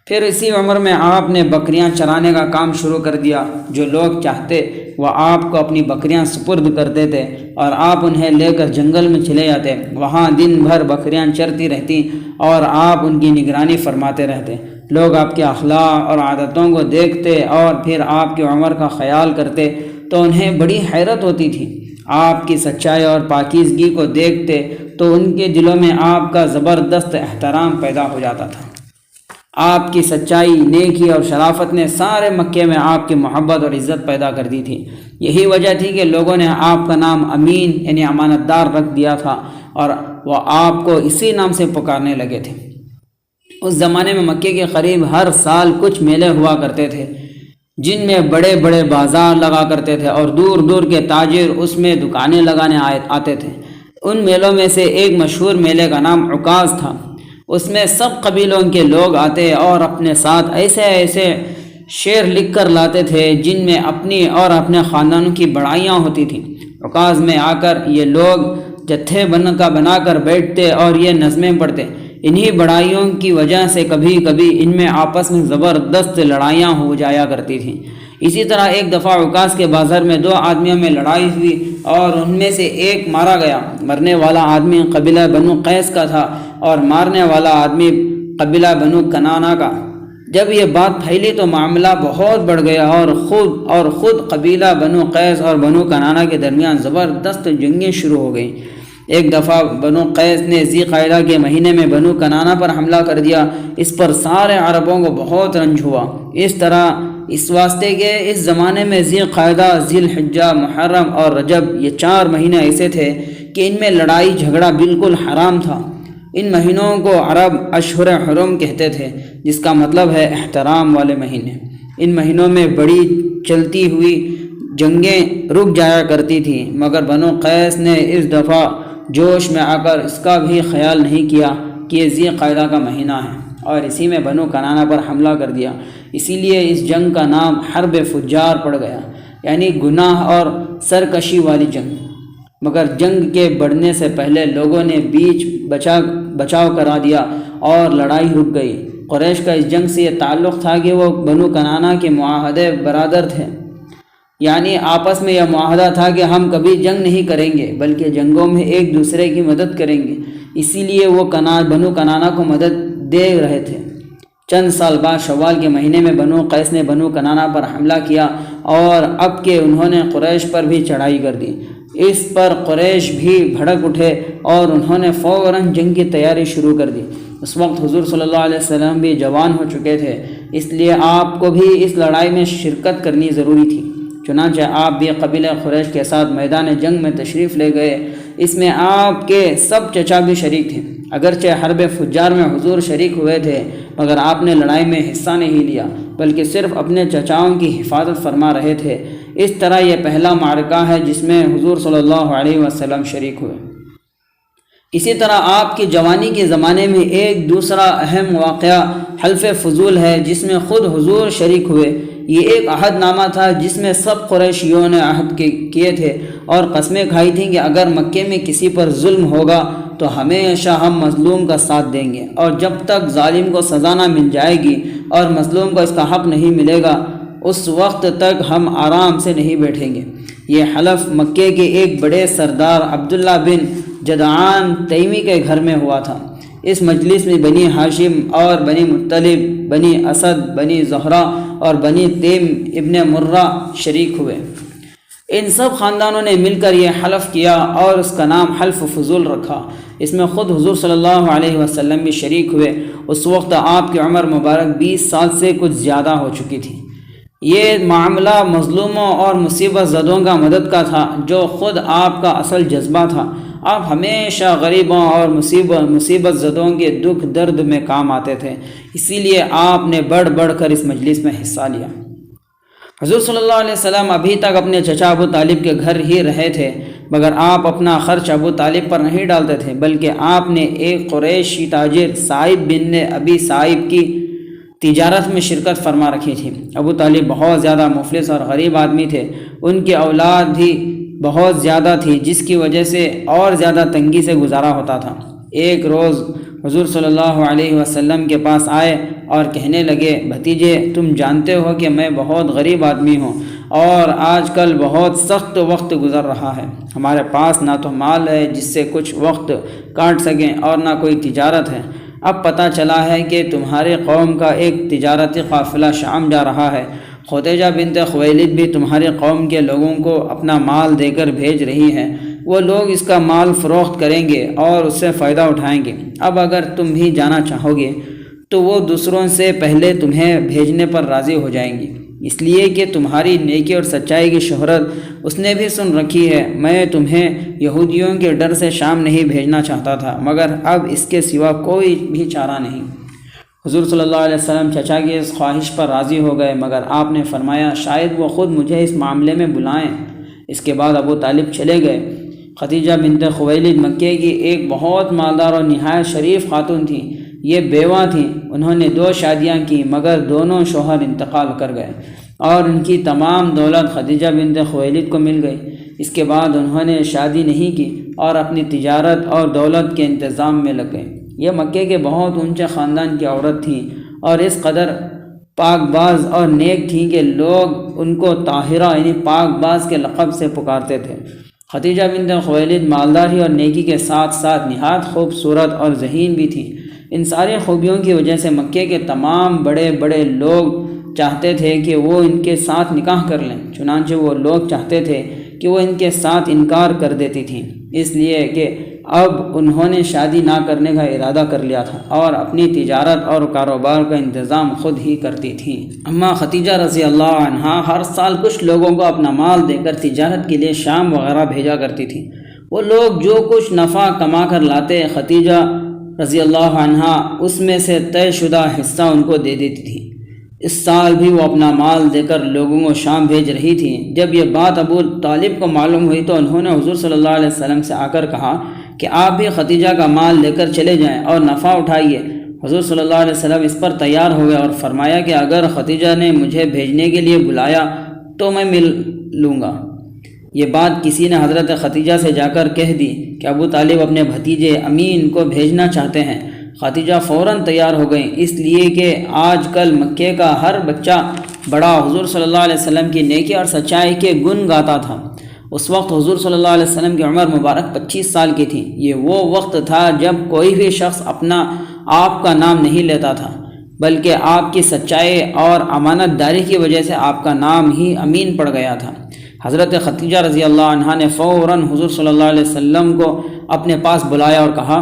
پھر اسی عمر میں آپ نے بکریاں چرانے کا کام شروع کر دیا۔ جو لوگ چاہتے وہ آپ کو اپنی بکریاں سپرد کرتے تھے اور آپ انہیں لے کر جنگل میں چلے جاتے۔ وہاں دن بھر بکریاں چرتی رہتی اور آپ ان کی نگرانی فرماتے رہتے۔ لوگ آپ کے اخلاق اور عادتوں کو دیکھتے اور پھر آپ کی عمر کا خیال کرتے تو انہیں بڑی حیرت ہوتی تھی۔ آپ کی سچائی اور پاکیزگی کو دیکھتے تو ان کے دلوں میں آپ کا زبردست احترام پیدا ہو جاتا تھا۔ آپ کی سچائی، نیکی اور شرافت نے سارے مکے میں آپ کی محبت اور عزت پیدا کر دی تھی۔ یہی وجہ تھی کہ لوگوں نے آپ کا نام امین یعنی امانت دار رکھ دیا تھا اور وہ آپ کو اسی نام سے پکارنے لگے تھے۔ اس زمانے میں مکے کے قریب ہر سال کچھ میلے ہوا کرتے تھے جن میں بڑے بڑے بازار لگا کرتے تھے اور دور دور کے تاجر اس میں دکانیں لگانے آتے تھے۔ ان میلوں میں سے ایک مشہور میلے کا نام عکاظ تھا۔ اس میں سب قبیلوں کے لوگ آتے اور اپنے ساتھ ایسے ایسے شعر لکھ کر لاتے تھے جن میں اپنی اور اپنے خاندانوں کی بڑائیاں ہوتی تھیں۔ عکاظ میں آ کر یہ لوگ جتھے بنا کر بیٹھتے اور یہ نظمیں پڑھتے۔ انہی بڑائیوں کی وجہ سے کبھی کبھی ان میں آپس میں زبردست لڑائیاں ہو جایا کرتی تھیں۔ اسی طرح ایک دفعہ عکاظ کے بازار میں دو آدمیوں میں لڑائی ہوئی اور ان میں سے ایک مارا گیا۔ مرنے والا آدمی قبیلہ بنو قیس کا تھا اور مارنے والا آدمی قبیلہ بنو کنانہ کا۔ جب یہ بات پھیلی تو معاملہ بہت بڑھ گیا اور خود قبیلہ بنو قیس اور بنو کنانہ کے درمیان زبردست جنگیں شروع ہو گئیں۔ ایک دفعہ بنو قیس نے ذی قعدہ کے مہینے میں بنو کنانہ پر حملہ کر دیا۔ اس پر سارے عربوں کو بہت رنج ہوا، اس واسطے کہ اس زمانے میں ذی قعدہ، ذی الحجہ، محرم اور رجب یہ 4 مہینے ایسے تھے کہ ان میں لڑائی جھگڑا بالکل حرام تھا۔ ان مہینوں کو عرب اشہر حرم کہتے تھے، جس کا مطلب ہے احترام والے مہینے۔ ان مہینوں میں بڑی چلتی ہوئی جنگیں رک جایا کرتی تھیں، مگر بنو قیس نے اس دفعہ جوش میں آ کر اس کا بھی خیال نہیں کیا کہ یہ ذی قعدہ کا مہینہ ہے اور اسی میں بنو کنانہ پر حملہ کر دیا۔ اسی لیے اس جنگ کا نام حرب فجار پڑ گیا، یعنی گناہ اور سرکشی والی جنگ۔ مگر جنگ کے بڑھنے سے پہلے لوگوں نے بیچ بچاؤ کرا دیا اور لڑائی رک گئی۔ قریش کا اس جنگ سے یہ تعلق تھا کہ وہ بنو کنانہ کے معاہدے برادر تھے، یعنی آپس میں یہ معاہدہ تھا کہ ہم کبھی جنگ نہیں کریں گے بلکہ جنگوں میں ایک دوسرے کی مدد کریں گے۔ اسی لیے وہ بنو کنانہ کو مدد دے رہے تھے۔ چند سال بعد شوال کے مہینے میں بنو قیس نے بنو کنانہ پر حملہ کیا اور اب کہ انہوں نے قریش پر بھی چڑھائی کر دی۔ اس پر قریش بھی بھڑک اٹھے اور انہوں نے فوراً جنگ کی تیاری شروع کر دی۔ اس وقت حضور صلی اللہ علیہ وسلم بھی جوان ہو چکے تھے، اس لیے آپ کو بھی اس لڑائی میں شرکت کرنی ضروری تھی۔ چنانچہ آپ بھی قبیلہ قریش کے ساتھ میدان جنگ میں تشریف لے گئے۔ اس میں آپ کے سب چچا بھی شریک تھے۔ اگرچہ حرب فجار میں حضور شریک ہوئے تھے مگر آپ نے لڑائی میں حصہ نہیں لیا بلکہ صرف اپنے چچاؤں کی حفاظت فرما رہے تھے۔ اس طرح یہ پہلا معرکہ ہے جس میں حضور صلی اللہ علیہ وسلم شریک ہوئے۔ اسی طرح آپ کی جوانی کے زمانے میں ایک دوسرا اہم واقعہ حلف فضول ہے، جس میں خود حضور شریک ہوئے۔ یہ ایک عہد نامہ تھا جس میں سب قریشیوں نے عہد کیے تھے اور قسمیں کھائی تھیں کہ اگر مکے میں کسی پر ظلم ہوگا تو ہمیشہ ہم مظلوم کا ساتھ دیں گے، اور جب تک ظالم کو سزا نہ مل جائے گی اور مظلوم کو اس کا حق نہیں ملے گا اس وقت تک ہم آرام سے نہیں بیٹھیں گے۔ یہ حلف مکے کے ایک بڑے سردار عبداللہ بن جدعان تیمی کے گھر میں ہوا تھا۔ اس مجلس میں بنی ہاشم اور بنی مطلب، بنی اسد، بنی زہرہ اور بنی تیم ابن مرہ شریک ہوئے۔ ان سب خاندانوں نے مل کر یہ حلف کیا اور اس کا نام حلف فضول رکھا۔ اس میں خود حضور صلی اللہ علیہ وسلم بھی شریک ہوئے۔ اس وقت آپ کی عمر مبارک 20 سال سے کچھ زیادہ ہو چکی تھی۔ یہ معاملہ مظلوموں اور مصیبت زدوں کا مدد کا تھا، جو خود آپ کا اصل جذبہ تھا۔ آپ ہمیشہ غریبوں اور مصیبت زدوں کے دکھ درد میں کام آتے تھے، اسی لیے آپ نے بڑھ بڑھ کر اس مجلس میں حصہ لیا۔ حضور صلی اللہ علیہ وسلم ابھی تک اپنے چچا ابو طالب کے گھر ہی رہے تھے، مگر آپ اپنا خرچ ابو طالب پر نہیں ڈالتے تھے، بلکہ آپ نے ایک قریشی تاجر سعید بن ابی سعید کی تجارت میں شرکت فرما رکھی تھی۔ ابو طالب بہت زیادہ مفلس اور غریب آدمی تھے، ان کی اولاد بھی بہت زیادہ تھی، جس کی وجہ سے اور زیادہ تنگی سے گزارا ہوتا تھا۔ ایک روز حضور صلی اللہ علیہ وسلم کے پاس آئے اور کہنے لگے، بھتیجے، تم جانتے ہو کہ میں بہت غریب آدمی ہوں اور آج کل بہت سخت وقت گزر رہا ہے۔ ہمارے پاس نہ تو مال ہے جس سے کچھ وقت کاٹ سکیں اور نہ کوئی تجارت ہے۔ اب پتہ چلا ہے کہ تمہارے قوم کا ایک تجارتی قافلہ شام جا رہا ہے۔ خدیجہ بنت خویلد بھی تمہاری قوم کے لوگوں کو اپنا مال دے کر بھیج رہی ہے۔ وہ لوگ اس کا مال فروخت کریں گے اور اس سے فائدہ اٹھائیں گے۔ اب اگر تم بھی جانا چاہو گے تو وہ دوسروں سے پہلے تمہیں بھیجنے پر راضی ہو جائیں گی، اس لیے کہ تمہاری نیکی اور سچائی کی شہرت اس نے بھی سن رکھی ہے۔ میں تمہیں یہودیوں کے ڈر سے شام نہیں بھیجنا چاہتا تھا، مگر اب اس کے سوا کوئی بھی چارہ نہیں۔ حضور صلی اللہ علیہ وسلم چچا کی اس خواہش پر راضی ہو گئے، مگر آپ نے فرمایا شاید وہ خود مجھے اس معاملے میں بلائیں۔ اس کے بعد ابو طالب چلے گئے۔ خدیجہ بنت خویلد مکے کی ایک بہت مالدار اور نہایت شریف خاتون تھیں۔ یہ بیوہ تھیں، انہوں نے 2 شادیاں کی، مگر دونوں شوہر انتقال کر گئے اور ان کی تمام دولت خدیجہ بنت خویلد کو مل گئی۔ اس کے بعد انہوں نے شادی نہیں کی اور اپنی تجارت اور دولت کے انتظام میں لگ گئے۔ یہ مکے کے بہت اونچے خاندان کی عورت تھیں اور اس قدر پاک باز اور نیک تھیں کہ لوگ ان کو طاہرہ یعنی پاک باز کے لقب سے پکارتے تھے۔ خدیجہ بنت خویلد مالداری اور نیکی کے ساتھ ساتھ نہایت خوبصورت اور ذہین بھی تھیں۔ ان ساری خوبیوں کی وجہ سے مکے کے تمام بڑے بڑے لوگ چاہتے تھے کہ وہ ان کے ساتھ نکاح کر لیں، چنانچہ وہ لوگ چاہتے تھے کہ وہ ان کے ساتھ انکار کر دیتی تھیں، اس لیے کہ اب انہوں نے شادی نہ کرنے کا ارادہ کر لیا تھا اور اپنی تجارت اور کاروبار کا انتظام خود ہی کرتی تھیں۔ اما خدیجہ رضی اللہ عنہا ہر سال کچھ لوگوں کو اپنا مال دے کر تجارت کے لیے شام وغیرہ بھیجا کرتی تھیں۔ وہ لوگ جو کچھ نفع کما کر لاتے، خدیجہ رضی اللہ عنہا اس میں سے طے شدہ حصہ ان کو دے دیتی تھی۔ اس سال بھی وہ اپنا مال دے کر لوگوں کو شام بھیج رہی تھیں۔ جب یہ بات ابو طالب کو معلوم ہوئی تو انہوں نے حضور صلی اللہ علیہ وسلم سے آ کر کہا کہ آپ بھی خدیجہ کا مال لے کر چلے جائیں اور نفع اٹھائیے۔ حضور صلی اللہ علیہ وسلم اس پر تیار ہو گئے اور فرمایا کہ اگر خدیجہ نے مجھے بھیجنے کے لیے بلایا تو میں مل لوں گا۔ یہ بات کسی نے حضرت خدیجہ سے جا کر کہہ دی کہ ابو طالب اپنے بھتیجے امین کو بھیجنا چاہتے ہیں۔ خدیجہ فوراً تیار ہو گئیں، اس لیے کہ آج کل مکے کا ہر بچہ بڑا حضور صلی اللہ علیہ وسلم کی نیکی اور سچائی کے گن گاتا تھا۔ اس وقت حضور صلی اللہ علیہ وسلم کی عمر مبارک 25 سال کی تھی۔ یہ وہ وقت تھا جب کوئی بھی شخص اپنا آپ کا نام نہیں لیتا تھا، بلکہ آپ کی سچائی اور امانت داری کی وجہ سے آپ کا نام ہی امین پڑ گیا تھا۔ حضرت خدیجہ رضی اللہ عنہا نے فوراً حضور صلی اللہ علیہ وسلم کو اپنے پاس بلایا اور کہا،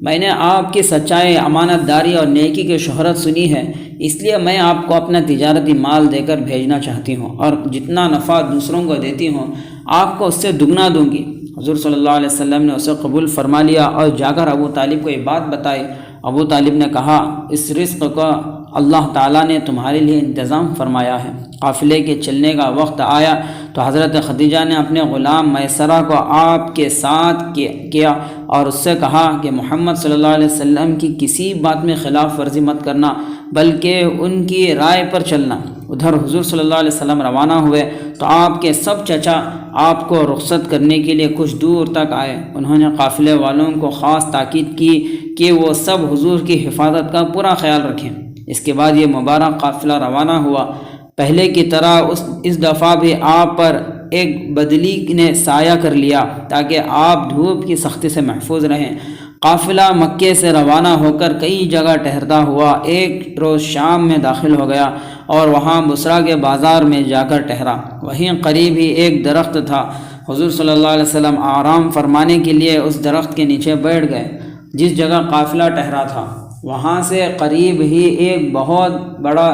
میں نے آپ کی سچائی، امانت داری اور نیکی کی شہرت سنی ہے، اس لیے میں آپ کو اپنا تجارتی مال دے کر بھیجنا چاہتی ہوں اور جتنا نفع دوسروں کو دیتی ہوں آپ کو اس سے دگنا دوں گی۔ حضور صلی اللہ علیہ وسلم نے اسے قبول فرما لیا اور جا کر ابو طالب کو یہ بات بتائی۔ ابو طالب نے کہا، اس رزق کا اللہ تعالیٰ نے تمہارے لیے انتظام فرمایا ہے قافلے کے چلنے کا وقت آیا تو حضرت خدیجہ نے اپنے غلام میسرہ کو آپ کے ساتھ کیا اور اس سے کہا کہ محمد صلی اللہ علیہ وسلم کی کسی بات میں خلاف ورزی مت کرنا بلکہ ان کی رائے پر چلنا۔ ادھر حضور صلی اللہ علیہ وسلم روانہ ہوئے تو آپ کے سب چچا آپ کو رخصت کرنے کے لیے کچھ دور تک آئے۔ انہوں نے قافلے والوں کو خاص تاکید کی کہ وہ سب حضور کی حفاظت کا پورا خیال رکھیں۔ اس کے بعد یہ مبارک قافلہ روانہ ہوا۔ پہلے کی طرح اس دفعہ بھی آپ پر ایک بدلی نے سایہ کر لیا تاکہ آپ دھوپ کی سختی سے محفوظ رہیں۔ قافلہ مکے سے روانہ ہو کر کئی جگہ ٹھہرتا ہوا ایک روز شام میں داخل ہو گیا اور وہاں بصرہ کے بازار میں جا کر ٹھہرا۔ وہیں قریب ہی ایک درخت تھا۔ حضور صلی اللہ علیہ وسلم آرام فرمانے کے لیے اس درخت کے نیچے بیٹھ گئے۔ جس جگہ قافلہ ٹھہرا تھا وہاں سے قریب ہی ایک بہت بڑا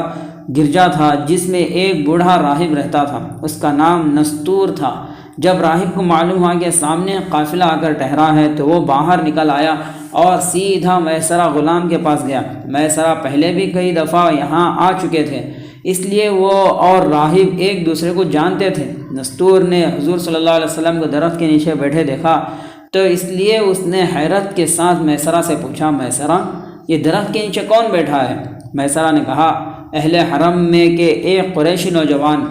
گرجا تھا جس میں ایک بوڑھا راہب رہتا تھا۔ اس کا نام نستور تھا۔ جب راہب کو معلوم ہوا کہ سامنے قافلہ آ کر ٹھہرا ہے تو وہ باہر نکل آیا اور سیدھا میسرہ غلام کے پاس گیا۔ میسرہ پہلے بھی کئی دفعہ یہاں آ چکے تھے، اس لیے وہ اور راہب ایک دوسرے کو جانتے تھے۔ نستور نے حضور صلی اللہ علیہ وسلم کو درخت کے نیچے بیٹھے دیکھا تو اس لیے اس نے حیرت کے ساتھ میسرہ سے پوچھا، میسرہ یہ درخت کے نیچے کون بیٹھا ہے؟ میسرہ نے کہا، اہل حرم میں کے ایک قریشی نوجوان۔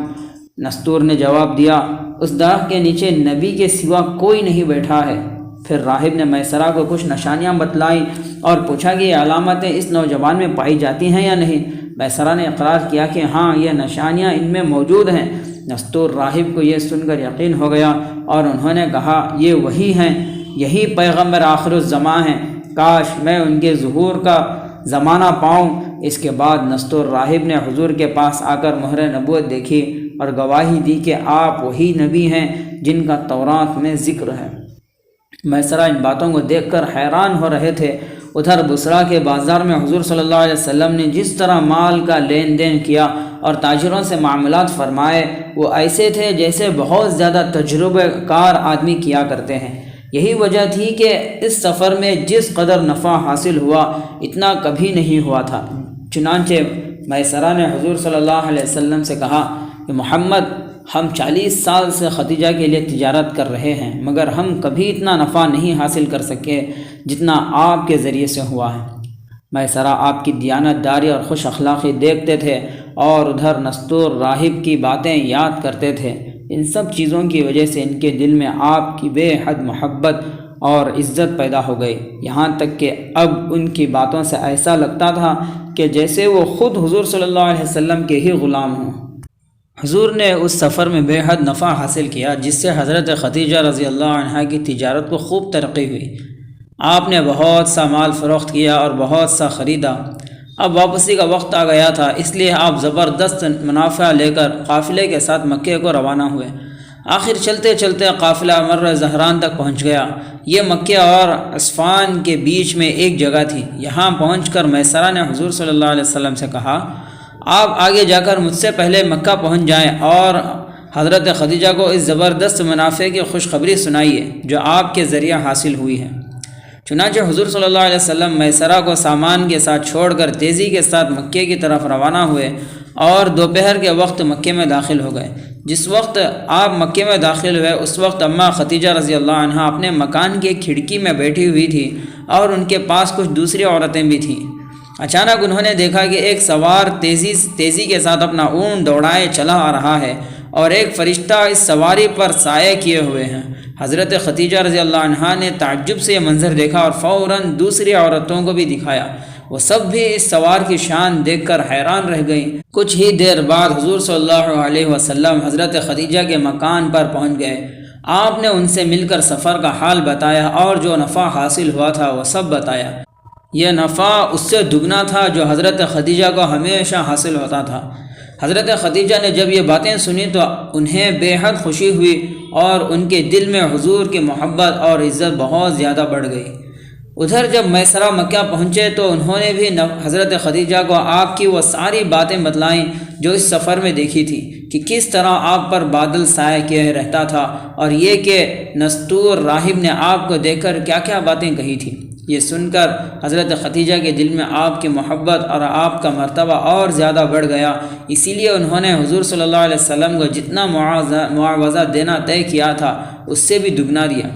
نستور نے جواب دیا، اس درخت کے نیچے نبی کے سوا کوئی نہیں بیٹھا ہے۔ پھر راہب نے میسرہ کو کچھ نشانیاں بتلائیں اور پوچھا کہ یہ علامتیں اس نوجوان میں پائی جاتی ہیں یا نہیں۔ میسرہ نے اقرار کیا کہ ہاں یہ نشانیاں ان میں موجود ہیں۔ نستور راہب کو یہ سن کر یقین ہو گیا اور انہوں نے کہا، یہ وہی ہیں، یہی پیغمبر آخر الزماں ہیں، کاش میں ان کے ظہور کا زمانہ پاؤں۔ اس کے بعد نستور راہب نے حضور کے پاس آ کر مہر نبوت دیکھی اور گواہی دی کہ آپ وہی نبی ہیں جن کا تورات میں ذکر ہے۔ میسرہ ان باتوں کو دیکھ کر حیران ہو رہے تھے۔ ادھر بصرہ کے بازار میں حضور صلی اللہ علیہ وسلم نے جس طرح مال کا لین دین کیا اور تاجروں سے معاملات فرمائے وہ ایسے تھے جیسے بہت زیادہ تجربہ کار آدمی کیا کرتے ہیں۔ یہی وجہ تھی کہ اس سفر میں جس قدر نفع حاصل ہوا اتنا کبھی نہیں ہوا تھا۔ چنانچہ میسرہ نے حضور صلی اللہ علیہ وسلم سے کہا کہ محمد، ہم 40 سال سے خدیجہ کے لیے تجارت کر رہے ہیں مگر ہم کبھی اتنا نفع نہیں حاصل کر سکے جتنا آپ کے ذریعے سے ہوا ہے۔ میسرہ آپ کی دیانت داری اور خوش اخلاقی دیکھتے تھے اور ادھر نستور راہب کی باتیں یاد کرتے تھے۔ ان سب چیزوں کی وجہ سے ان کے دل میں آپ کی بے حد محبت اور عزت پیدا ہو گئی، یہاں تک کہ اب ان کی باتوں سے ایسا لگتا تھا کہ جیسے وہ خود حضور صلی اللہ علیہ وسلم کے ہی غلام ہوں۔ حضور نے اس سفر میں بے حد نفع حاصل کیا جس سے حضرت خدیجہ رضی اللہ عنہا کی تجارت کو خوب ترقی ہوئی۔ آپ نے بہت سا مال فروخت کیا اور بہت سا خریدا۔ اب واپسی کا وقت آ گیا تھا، اس لیے آپ زبردست منافع لے کر قافلے کے ساتھ مکے کو روانہ ہوئے۔ آخر چلتے چلتے قافلہ مر زہران تک پہنچ گیا۔ یہ مکے اور عصفان کے بیچ میں ایک جگہ تھی۔ یہاں پہنچ کر میسرہ نے حضور صلی اللہ علیہ وسلم سے کہا، آپ آگے جا کر مجھ سے پہلے مکہ پہنچ جائیں اور حضرت خدیجہ کو اس زبردست منافع کی خوشخبری سنائیے جو آپ کے ذریعہ حاصل ہوئی ہے۔ چنانچہ حضور صلی اللہ علیہ وسلم میسرہ کو سامان کے ساتھ چھوڑ کر تیزی کے ساتھ مکے کی طرف روانہ ہوئے اور دوپہر کے وقت مکے میں داخل ہو گئے۔ جس وقت آپ مکے میں داخل ہوئے اس وقت اماں خدیجہ رضی اللہ عنہا اپنے مکان کی کھڑکی میں بیٹھی ہوئی تھی اور ان کے پاس کچھ دوسری عورتیں بھی تھیں۔ اچانک انہوں نے دیکھا کہ ایک سوار تیزی کے ساتھ اپنا اونٹ دوڑائے چلا آ رہا ہے اور ایک فرشتہ اس سواری پر سایہ کیے ہوئے ہیں۔ حضرت خدیجہ رضی اللہ عنہا نے تعجب سے یہ منظر دیکھا اور فوراً دوسری عورتوں کو بھی دکھایا۔ وہ سب بھی اس سوار کی شان دیکھ کر حیران رہ گئیں۔ کچھ ہی دیر بعد حضور صلی اللہ علیہ وسلم حضرت خدیجہ کے مکان پر پہنچ گئے۔ آپ نے ان سے مل کر سفر کا حال بتایا اور جو نفع حاصل ہوا تھا وہ سب بتایا۔ یہ نفع اس سے دگنا تھا جو حضرت خدیجہ کو ہمیشہ حاصل ہوتا تھا۔ حضرت خدیجہ نے جب یہ باتیں سنی تو انہیں بے حد خوشی ہوئی اور ان کے دل میں حضور کی محبت اور عزت بہت زیادہ بڑھ گئی۔ ادھر جب میسرہ مکہ پہنچے تو انہوں نے بھی حضرت خدیجہ کو آپ کی وہ ساری باتیں بتلائیں جو اس سفر میں دیکھی تھی کہ کس طرح آپ پر بادل سایہ کیے رہتا تھا اور یہ کہ نستور راہب نے آپ کو دیکھ کر کیا کیا باتیں کہی تھی۔ یہ سن کر حضرت خدیجہ کے دل میں آپ کی محبت اور آپ کا مرتبہ اور زیادہ بڑھ گیا، اسی لیے انہوں نے حضور صلی اللہ علیہ وسلم کو جتنا معاوضہ دینا طے کیا تھا اس سے بھی دگنا دیا۔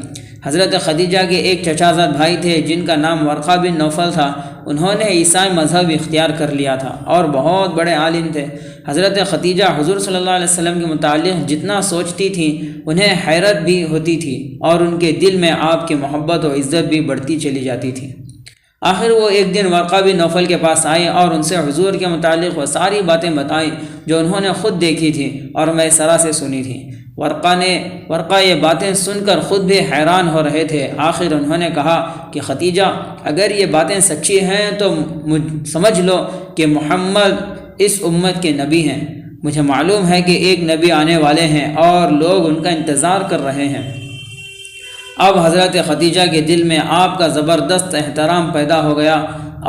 حضرت خدیجہ کے ایک چچا زاد بھائی تھے جن کا نام ورقہ بن نوفل تھا، انہوں نے عیسائی مذہب اختیار کر لیا تھا اور بہت بڑے عالم تھے۔ حضرت خدیجہ حضور صلی اللہ علیہ وسلم کے متعلق جتنا سوچتی تھیں انہیں حیرت بھی ہوتی تھی اور ان کے دل میں آپ کی محبت و عزت بھی بڑھتی چلی جاتی تھی۔ آخر وہ ایک دن ورقہ بن نوفل کے پاس آئے اور ان سے حضور کے متعلق وہ ساری باتیں بتائیں جو انہوں نے خود دیکھی تھیں اور میسرہ سے سنی تھیں۔ ورقہ یہ باتیں سن کر خود بھی حیران ہو رہے تھے۔ آخر انہوں نے کہا کہ خدیجہ، اگر یہ باتیں سچی ہیں تو سمجھ لو کہ محمد اس امت کے نبی ہیں۔ مجھے معلوم ہے کہ ایک نبی آنے والے ہیں اور لوگ ان کا انتظار کر رہے ہیں۔ اب حضرت خدیجہ کے دل میں آپ کا زبردست احترام پیدا ہو گیا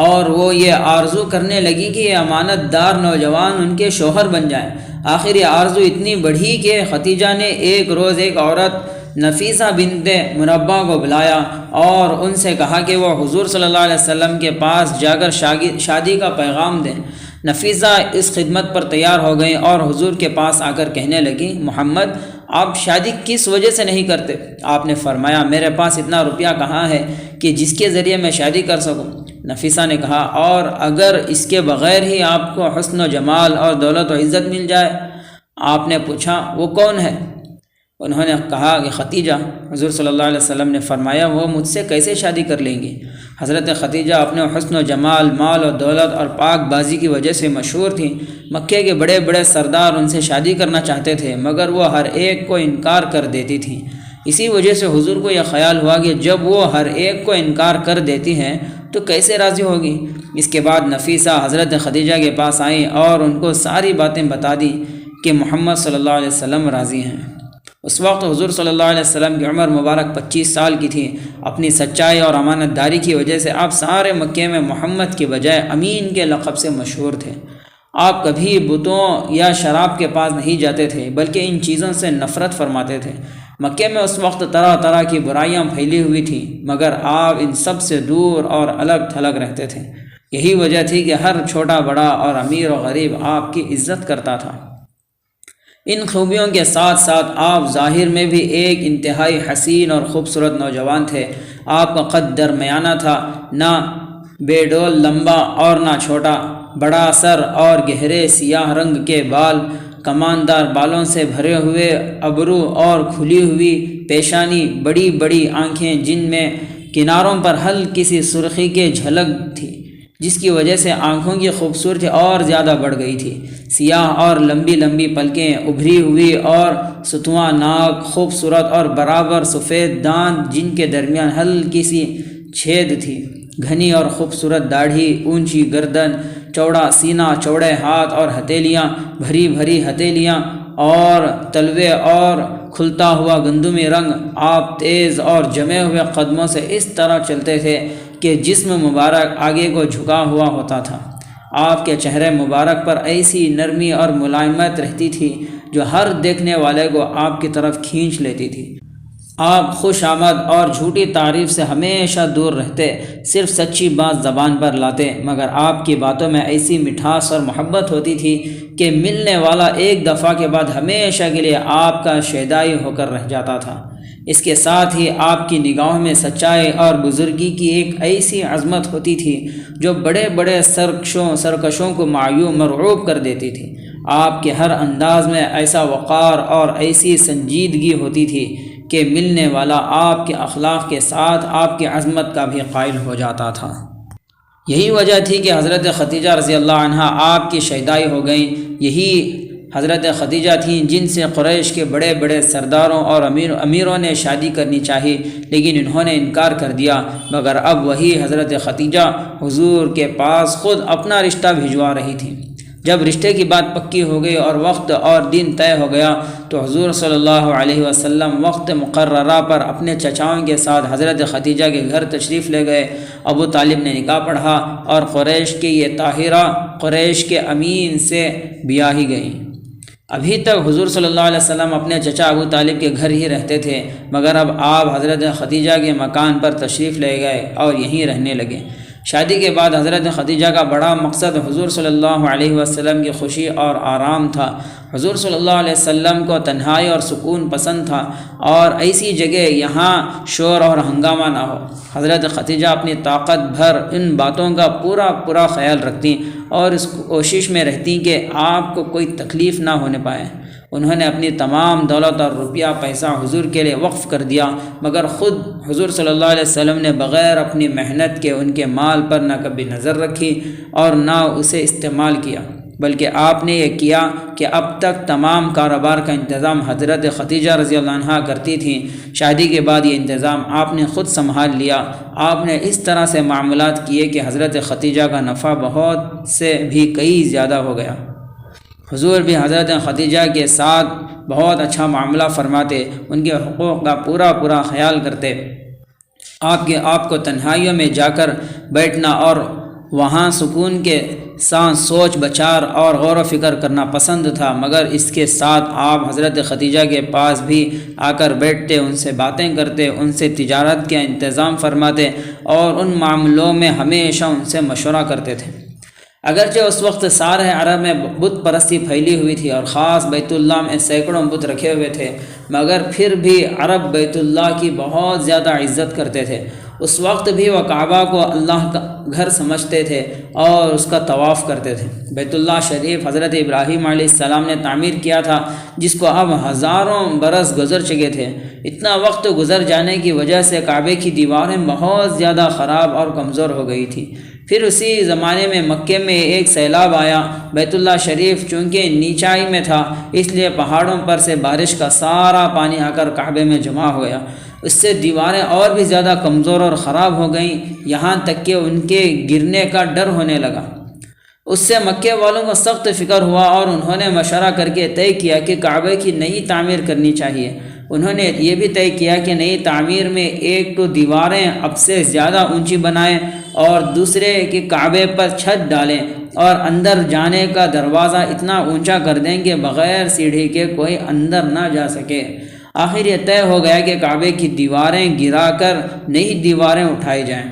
اور وہ یہ آرزو کرنے لگی کہ یہ امانت دار نوجوان ان کے شوہر بن جائیں۔ آخر یہ آرزو اتنی بڑھی کہ خدیجہ نے ایک روز ایک عورت نفیسہ بنت مربع کو بلایا اور ان سے کہا کہ وہ حضور صلی اللہ علیہ وسلم کے پاس جا کر شادی کا پیغام دیں۔ نفیسہ اس خدمت پر تیار ہو گئیں اور حضور کے پاس آ کر کہنے لگیں، محمد، آپ شادی کس وجہ سے نہیں کرتے؟ آپ نے فرمایا، میرے پاس اتنا روپیہ کہاں ہے کہ جس کے ذریعے میں شادی کر سکوں؟ نفیسہ نے کہا، اور اگر اس کے بغیر ہی آپ کو حسن و جمال اور دولت و عزت مل جائے؟ آپ نے پوچھا، وہ کون ہے؟ انہوں نے کہا کہ خدیجہ۔ حضور صلی اللہ علیہ وسلم نے فرمایا، وہ مجھ سے کیسے شادی کر لیں گی؟ حضرت خدیجہ اپنے حسن و جمال، مال و دولت اور پاک بازی کی وجہ سے مشہور تھیں۔ مکے کے بڑے بڑے سردار ان سے شادی کرنا چاہتے تھے مگر وہ ہر ایک کو انکار کر دیتی تھیں۔ اسی وجہ سے حضور کو یہ خیال ہوا کہ جب وہ ہر ایک کو انکار کر دیتی ہیں تو کیسے راضی ہوگی؟ اس کے بعد نفیسہ حضرت خدیجہ کے پاس آئیں اور ان کو ساری باتیں بتا دیں کہ محمد صلی اللہ علیہ وسلم راضی ہیں۔ اس وقت حضور صلی اللہ علیہ وسلم کی عمر مبارک 25 سال کی تھی۔ اپنی سچائی اور امانت داری کی وجہ سے آپ سارے مکے میں محمد کی بجائے امین کے لقب سے مشہور تھے۔ آپ کبھی بتوں یا شراب کے پاس نہیں جاتے تھے بلکہ ان چیزوں سے نفرت فرماتے تھے۔ مکے میں اس وقت طرح طرح کی برائیاں پھیلی ہوئی تھیں مگر آپ ان سب سے دور اور الگ تھلگ رہتے تھے۔ یہی وجہ تھی کہ ہر چھوٹا بڑا اور امیر و غریب آپ کی عزت کرتا تھا۔ ان خوبیوں کے ساتھ ساتھ آپ ظاہر میں بھی ایک انتہائی حسین اور خوبصورت نوجوان تھے۔ آپ کا قد درمیانہ تھا، نہ بے ڈول لمبا اور نہ چھوٹا، بڑا سر اور گہرے سیاہ رنگ کے بال، کماندار بالوں سے بھرے ہوئے ابرو اور کھلی ہوئی پیشانی، بڑی بڑی آنکھیں جن میں کناروں پر ہلکی سی سرخی کی جھلک تھی جس کی وجہ سے آنکھوں کی خوبصورتی اور زیادہ بڑھ گئی تھی، سیاہ اور لمبی لمبی پلکیں، ابھری ہوئی اور ستواں ناک، خوبصورت اور برابر سفید دانت جن کے درمیان ہلکی سی چھید تھی، گھنی اور خوبصورت داڑھی، اونچی گردن، چوڑا سینہ، چوڑے ہاتھ اور ہتھیلیاں، بھری بھری ہتھیلیاں اور تلوے اور کھلتا ہوا گندمی رنگ۔ آپ تیز اور جمے ہوئے قدموں سے اس طرح چلتے تھے کہ جسم مبارک آگے کو جھکا ہوا ہوتا تھا۔ آپ کے چہرے مبارک پر ایسی نرمی اور ملائمت رہتی تھی جو ہر دیکھنے والے کو آپ کی طرف کھینچ لیتی تھی۔ آپ خوش آمد اور جھوٹی تعریف سے ہمیشہ دور رہتے، صرف سچی بات زبان پر لاتے، مگر آپ کی باتوں میں ایسی مٹھاس اور محبت ہوتی تھی کہ ملنے والا ایک دفعہ کے بعد ہمیشہ کے لیے آپ کا شیدائی ہو کر رہ جاتا تھا۔ اس کے ساتھ ہی آپ کی نگاہوں میں سچائی اور بزرگی کی ایک ایسی عظمت ہوتی تھی جو بڑے بڑے سرکشوں کو مرعوب کر دیتی تھی۔ آپ کے ہر انداز میں ایسا وقار اور ایسی سنجیدگی ہوتی تھی کہ ملنے والا آپ کے اخلاق کے ساتھ آپ کی عظمت کا بھی قائل ہو جاتا تھا۔ یہی وجہ تھی کہ حضرت خدیجہ رضی اللہ عنہا آپ کی شیدائی ہو گئیں۔ یہی حضرت خدیجہ تھیں جن سے قریش کے بڑے بڑے سرداروں اور امیروں نے شادی کرنی چاہی لیکن انہوں نے انکار کر دیا، مگر اب وہی حضرت خدیجہ حضور کے پاس خود اپنا رشتہ بھجوا رہی تھیں۔ جب رشتے کی بات پکی ہو گئی اور وقت اور دن طے ہو گیا تو حضور صلی اللہ علیہ وسلم وقت مقررہ پر اپنے چچاؤں کے ساتھ حضرت خدیجہ کے گھر تشریف لے گئے۔ ابو طالب نے نکاح پڑھا اور قریش کی یہ طاہرہ قریش کے امین سے بیاہی گئیں۔ ابھی تک حضور صلی اللہ علیہ وسلم اپنے چچا ابو طالب کے گھر ہی رہتے تھے، مگر اب آپ حضرت خدیجہ کے مکان پر تشریف لے گئے اور یہیں رہنے لگے۔ شادی کے بعد حضرت خدیجہ کا بڑا مقصد حضور صلی اللہ علیہ وسلم کی خوشی اور آرام تھا۔ حضور صلی اللہ علیہ وسلم کو تنہائی اور سکون پسند تھا، اور ایسی جگہ یہاں شور اور ہنگامہ نہ ہو۔ حضرت خدیجہ اپنی طاقت بھر ان باتوں کا پورا خیال رکھتیں اور اس کوشش میں رہتیں کہ آپ کو کوئی تکلیف نہ ہونے پائے۔ انہوں نے اپنی تمام دولت اور روپیہ پیسہ حضور کے لیے وقف کر دیا، مگر خود حضور صلی اللہ علیہ وسلم نے بغیر اپنی محنت کے ان کے مال پر نہ کبھی نظر رکھی اور نہ اسے استعمال کیا، بلکہ آپ نے یہ کیا کہ اب تک تمام کاروبار کا انتظام حضرت خدیجہ رضی اللہ عنہا کرتی تھیں۔ شادی کے بعد یہ انتظام آپ نے خود سنبھال لیا۔ آپ نے اس طرح سے معاملات کیے کہ حضرت خدیجہ کا نفع بہت سے بھی کئی زیادہ ہو گیا۔ حضور بھی حضرت خدیجہ کے ساتھ بہت اچھا معاملہ فرماتے، ان کے حقوق کا پورا خیال کرتے۔ آپ کو تنہائیوں میں جا کر بیٹھنا اور وہاں سکون کے ساتھ سوچ بچار اور غور و فکر کرنا پسند تھا، مگر اس کے ساتھ آپ حضرت خدیجہ کے پاس بھی آ کر بیٹھتے، ان سے باتیں کرتے، ان سے تجارت کا انتظام فرماتے اور ان معاملوں میں ہمیشہ ان سے مشورہ کرتے تھے۔ اگرچہ اس وقت سارے عرب میں بت پرستی پھیلی ہوئی تھی اور خاص بیت اللہ میں سینکڑوں بت رکھے ہوئے تھے، مگر پھر بھی عرب بیت اللہ کی بہت زیادہ عزت کرتے تھے۔ اس وقت بھی وہ کعبہ کو اللہ کا گھر سمجھتے تھے اور اس کا طواف کرتے تھے۔ بیت اللہ شریف حضرت ابراہیم علیہ السلام نے تعمیر کیا تھا، جس کو اب ہزاروں برس گزر چکے تھے۔ اتنا وقت گزر جانے کی وجہ سے کعبے کی دیواریں بہت زیادہ خراب اور کمزور ہو گئی تھی۔ پھر اسی زمانے میں مکے میں ایک سیلاب آیا۔ بیت اللہ شریف چونکہ نیچائی میں تھا، اس لیے پہاڑوں پر سے بارش کا سارا پانی آ کر کعبے میں جمع ہو گیا۔ اس سے دیواریں اور بھی زیادہ کمزور اور خراب ہو گئیں، یہاں تک کہ ان کے گرنے کا ڈر ہونے لگا۔ اس سے مکے والوں کو سخت فکر ہوا اور انہوں نے مشورہ کر کے طے کیا کہ کعبے کی نئی تعمیر کرنی چاہیے۔ انہوں نے یہ بھی طے کیا کہ نئی تعمیر میں ایک تو دیواریں اب سے زیادہ اونچی بنائیں اور دوسرے کہ کعبے پر چھت ڈالیں اور اندر جانے کا دروازہ اتنا اونچا کر دیں کہ بغیر سیڑھی کے کوئی اندر نہ جا سکے۔ آخر یہ طے ہو گیا کہ کعبے کی دیواریں گرا کر نئی دیواریں اٹھائی جائیں۔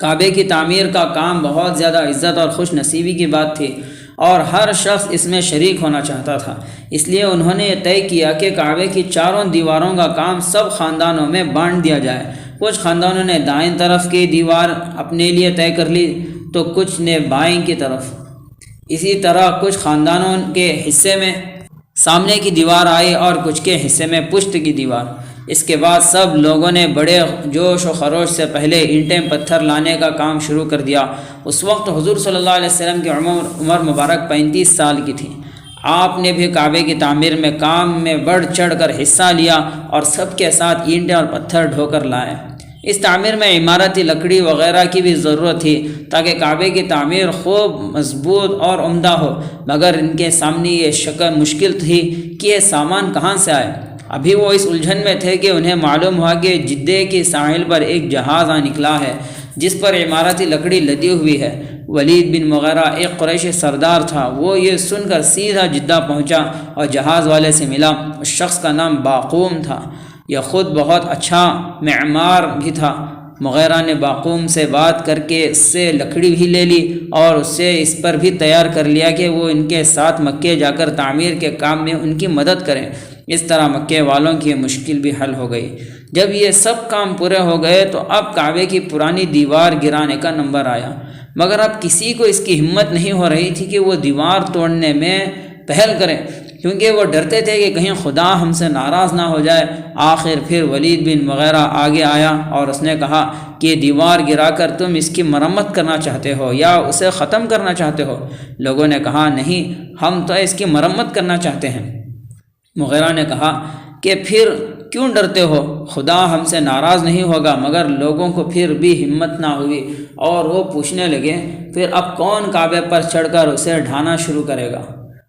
کعبے کی تعمیر کا کام بہت زیادہ عزت اور خوش نصیبی کی بات تھی اور ہر شخص اس میں شریک ہونا چاہتا تھا، اس لیے انہوں نے یہ طے کیا کہ کعبے کی چاروں دیواروں کا کام سب خاندانوں میں بانٹ دیا جائے۔ کچھ خاندانوں نے دائیں طرف کی دیوار اپنے لیے طے کر لی تو کچھ نے بائیں کی طرف۔ اسی طرح کچھ خاندانوں کے حصے میں سامنے کی دیوار آئی اور کچھ کے حصے میں پشت کی دیوار۔ اس کے بعد سب لوگوں نے بڑے جوش و خروش سے پہلے اینٹیں پتھر لانے کا کام شروع کر دیا۔ اس وقت حضور صلی اللہ علیہ وسلم کی عمر مبارک 35 سال کی تھی۔ آپ نے بھی کعبے کی تعمیر میں کام میں بڑھ چڑھ کر حصہ لیا اور سب کے ساتھ اینٹیں اور پتھر ڈھو کر لائے۔ اس تعمیر میں عمارتی لکڑی وغیرہ کی بھی ضرورت تھی تاکہ کعبے کی تعمیر خوب مضبوط اور عمدہ ہو، مگر ان کے سامنے یہ شکل مشکل تھی کہ یہ سامان کہاں سے آئے۔ ابھی وہ اس الجھن میں تھے کہ انہیں معلوم ہوا کہ جدہ کے ساحل پر ایک جہاز آ نکلا ہے جس پر عمارتی لکڑی لدی ہوئی ہے۔ ولید بن مغیرہ ایک قریشی سردار تھا، وہ یہ سن کر سیدھا جدہ پہنچا اور جہاز والے سے ملا۔ اس شخص کا نام باقوم تھا، یہ خود بہت اچھا معمار بھی تھا۔ مغیرہ نے باقوم سے بات کر کے اس سے لکڑی بھی لے لی اور اس سے اس پر بھی تیار کر لیا کہ وہ ان کے ساتھ مکے جا کر تعمیر کے کام میں ان کی مدد کریں۔ اس طرح مکے والوں کی مشکل بھی حل ہو گئی۔ جب یہ سب کام پورے ہو گئے تو اب کعبے کی پرانی دیوار گرانے کا نمبر آیا، مگر اب کسی کو اس کی ہمت نہیں ہو رہی تھی کہ وہ دیوار توڑنے میں پہل کریں، کیونکہ وہ ڈرتے تھے کہ کہیں خدا ہم سے ناراض نہ ہو جائے۔ آخر پھر ولید بن مغیرہ آگے آیا اور اس نے کہا کہ دیوار گرا کر تم اس کی مرمت کرنا چاہتے ہو یا اسے ختم کرنا چاہتے ہو؟ لوگوں نے کہا نہیں، ہم تو اس کی مرمت کرنا چاہتے ہیں۔ مغیرہ نے کہا کہ پھر کیوں ڈرتے ہو؟ خدا ہم سے ناراض نہیں ہوگا۔ مگر لوگوں کو پھر بھی ہمت نہ ہوئی اور وہ پوچھنے لگے پھر اب کون کعبے پر چڑھ کر اسے ڈھانا شروع کرے گا؟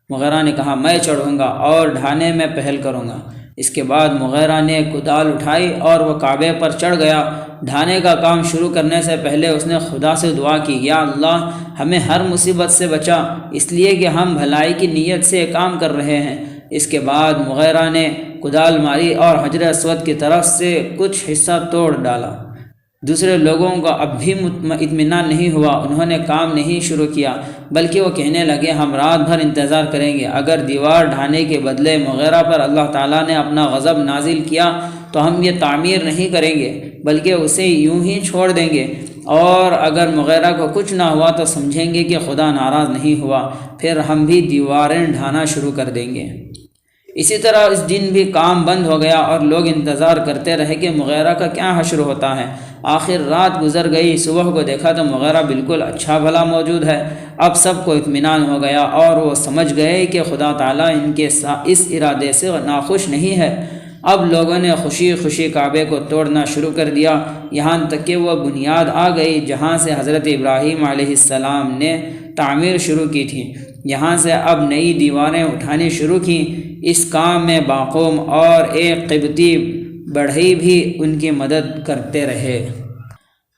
مغیرہ نے کہا میں چڑھوں گا اور ڈھانے میں پہل کروں گا۔ اس کے بعد مغیرہ نے کدال اٹھائی اور وہ کعبے پر چڑھ گیا۔ ڈھانے کا کام شروع کرنے سے پہلے اس نے خدا سے دعا کی، یا اللہ ہمیں ہر مصیبت سے بچا، اس لیے کہ ہم بھلائی کی نیت سے کام کر رہے ہیں۔ اس کے بعد مغیرہ نے کدال ماری اور حجر اسود کی طرف سے کچھ حصہ توڑ ڈالا۔ دوسرے لوگوں کو اب بھی اطمینان نہیں ہوا، انہوں نے کام نہیں شروع کیا، بلکہ وہ کہنے لگے ہم رات بھر انتظار کریں گے، اگر دیوار ڈھانے کے بدلے مغیرہ پر اللہ تعالیٰ نے اپنا غضب نازل کیا تو ہم یہ تعمیر نہیں کریں گے بلکہ اسے یوں ہی چھوڑ دیں گے، اور اگر مغیرہ کو کچھ نہ ہوا تو سمجھیں گے کہ خدا ناراض نہیں ہوا، پھر ہم بھی دیواریں ڈھانا شروع کر دیں گے۔ اسی طرح اس دن بھی کام بند ہو گیا اور لوگ انتظار کرتے رہے کہ مغیرہ کا کیا حشر ہوتا ہے۔ آخر رات گزر گئی، صبح کو دیکھا تو مغیرہ بالکل اچھا بھلا موجود ہے۔ اب سب کو اطمینان ہو گیا اور وہ سمجھ گئے کہ خدا تعالیٰ ان کے اس ارادے سے ناخوش نہیں ہے۔ اب لوگوں نے خوشی خوشی کعبے کو توڑنا شروع کر دیا، یہاں تک کہ وہ بنیاد آ گئی جہاں سے حضرت ابراہیم علیہ السلام نے تعمیر شروع کی تھی۔ یہاں سے اب نئی دیواریں اٹھانی شروع کیں۔ اس کام میں باقوم اور ایک قبطی بڑھئی بھی ان کی مدد کرتے رہے۔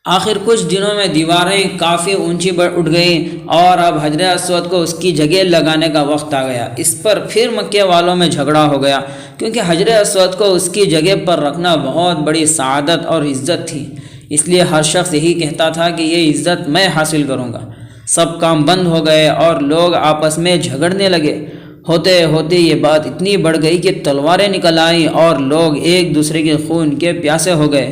آخر کچھ دنوں میں دیواریں کافی اونچی اٹھ گئیں اور اب حجر اسود کو اس کی جگہ لگانے کا وقت آ گیا۔ اس پر پھر مکے والوں میں جھگڑا ہو گیا، کیونکہ حجر اسود کو اس کی جگہ پر رکھنا بہت بڑی سعادت اور عزت تھی، اس لیے ہر شخص یہی کہتا تھا کہ یہ عزت میں حاصل کروں گا۔ سب کام بند ہو گئے اور لوگ آپس میں جھگڑنے لگے۔ ہوتے ہوتے یہ بات اتنی بڑھ گئی کہ تلواریں نکل آئیں اور لوگ ایک دوسرے کے خون کے پیاسے ہو گئے۔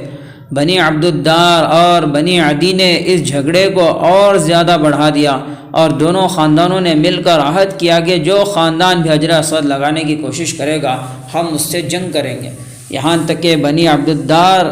بنی عبد الدار اور بنی عدی نے اس جھگڑے کو اور زیادہ بڑھا دیا اور دونوں خاندانوں نے مل کر عہد کیا کہ جو خاندان بھی حجر اسود لگانے کی کوشش کرے گا ہم اس سے جنگ کریں گے۔ یہاں تک کہ بنی عبد الدار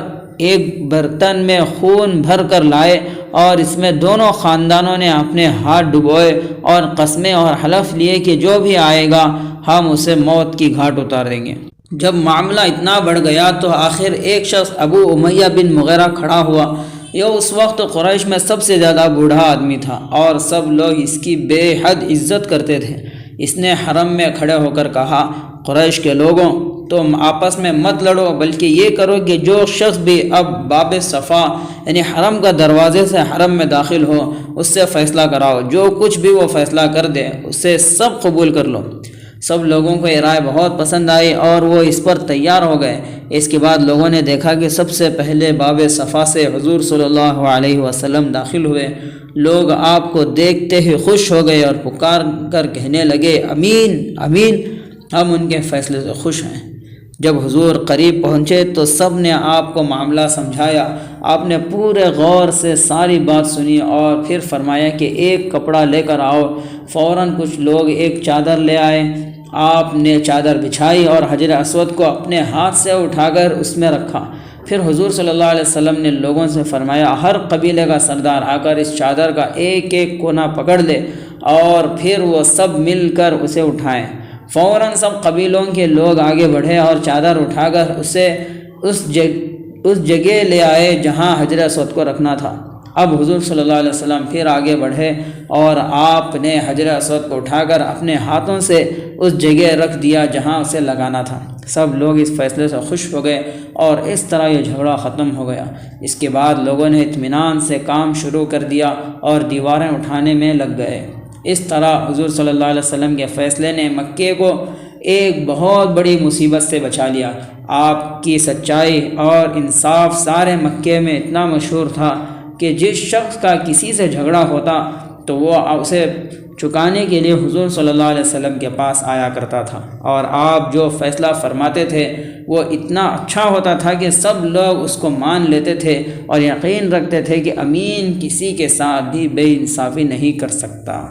ایک برتن میں خون بھر کر لائے اور اس میں دونوں خاندانوں نے اپنے ہاتھ ڈبوئے اور قسمیں اور حلف لیے کہ جو بھی آئے گا ہم اسے موت کی گھاٹ اتار دیں گے۔ جب معاملہ اتنا بڑھ گیا تو آخر ایک شخص ابو امیہ بن مغیرہ کھڑا ہوا۔ یہ اس وقت قریش میں سب سے زیادہ بوڑھا آدمی تھا اور سب لوگ اس کی بے حد عزت کرتے تھے۔ اس نے حرم میں کھڑے ہو کر کہا، قریش کے لوگوں تم آپس میں مت لڑو، بلکہ یہ کرو کہ جو شخص بھی اب باب صفا یعنی حرم کا دروازے سے حرم میں داخل ہو اس سے فیصلہ کراؤ، جو کچھ بھی وہ فیصلہ کر دے اسے سب قبول کر لو۔ سب لوگوں کو یہ رائے بہت پسند آئی اور وہ اس پر تیار ہو گئے۔ اس کے بعد لوگوں نے دیکھا کہ سب سے پہلے باب صفا سے حضور صلی اللہ علیہ وسلم داخل ہوئے۔ لوگ آپ کو دیکھتے ہی خوش ہو گئے اور پکار کر کہنے لگے، امین امین، ہم ان کے فیصلے سے خوش ہیں۔ جب حضور قریب پہنچے تو سب نے آپ کو معاملہ سمجھایا۔ آپ نے پورے غور سے ساری بات سنی اور پھر فرمایا کہ ایک کپڑا لے کر آؤ۔ فوراً کچھ لوگ ایک چادر لے آئے۔ آپ نے چادر بچھائی اور حجر اسود کو اپنے ہاتھ سے اٹھا کر اس میں رکھا۔ پھر حضور صلی اللہ علیہ وسلم نے لوگوں سے فرمایا، ہر قبیلے کا سردار آ کر اس چادر کا ایک ایک کونا پکڑ لے اور پھر وہ سب مل کر اسے اٹھائیں۔ فوراً سب قبیلوں کے لوگ آگے بڑھے اور چادر اٹھا کر اسے اس جگہ لے آئے جہاں حجر اسود کو رکھنا تھا۔ اب حضور صلی اللہ علیہ وسلم پھر آگے بڑھے اور آپ نے حجر اسود کو اٹھا کر اپنے ہاتھوں سے اس جگہ رکھ دیا جہاں اسے لگانا تھا۔ سب لوگ اس فیصلے سے خوش ہو گئے اور اس طرح یہ جھگڑا ختم ہو گیا۔ اس کے بعد لوگوں نے اطمینان سے کام شروع کر دیا اور دیواریں اٹھانے میں لگ گئے۔ اس طرح حضور صلی اللہ علیہ وسلم کے فیصلے نے مکے کو ایک بہت بڑی مصیبت سے بچا لیا۔ آپ کی سچائی اور انصاف سارے مکے میں اتنا مشہور تھا کہ جس شخص کا کسی سے جھگڑا ہوتا تو وہ اسے چکانے کے لیے حضور صلی اللہ علیہ وسلم کے پاس آیا کرتا تھا، اور آپ جو فیصلہ فرماتے تھے وہ اتنا اچھا ہوتا تھا کہ سب لوگ اس کو مان لیتے تھے اور یقین رکھتے تھے کہ امین کسی کے ساتھ بھی بے انصافی نہیں کر سکتا۔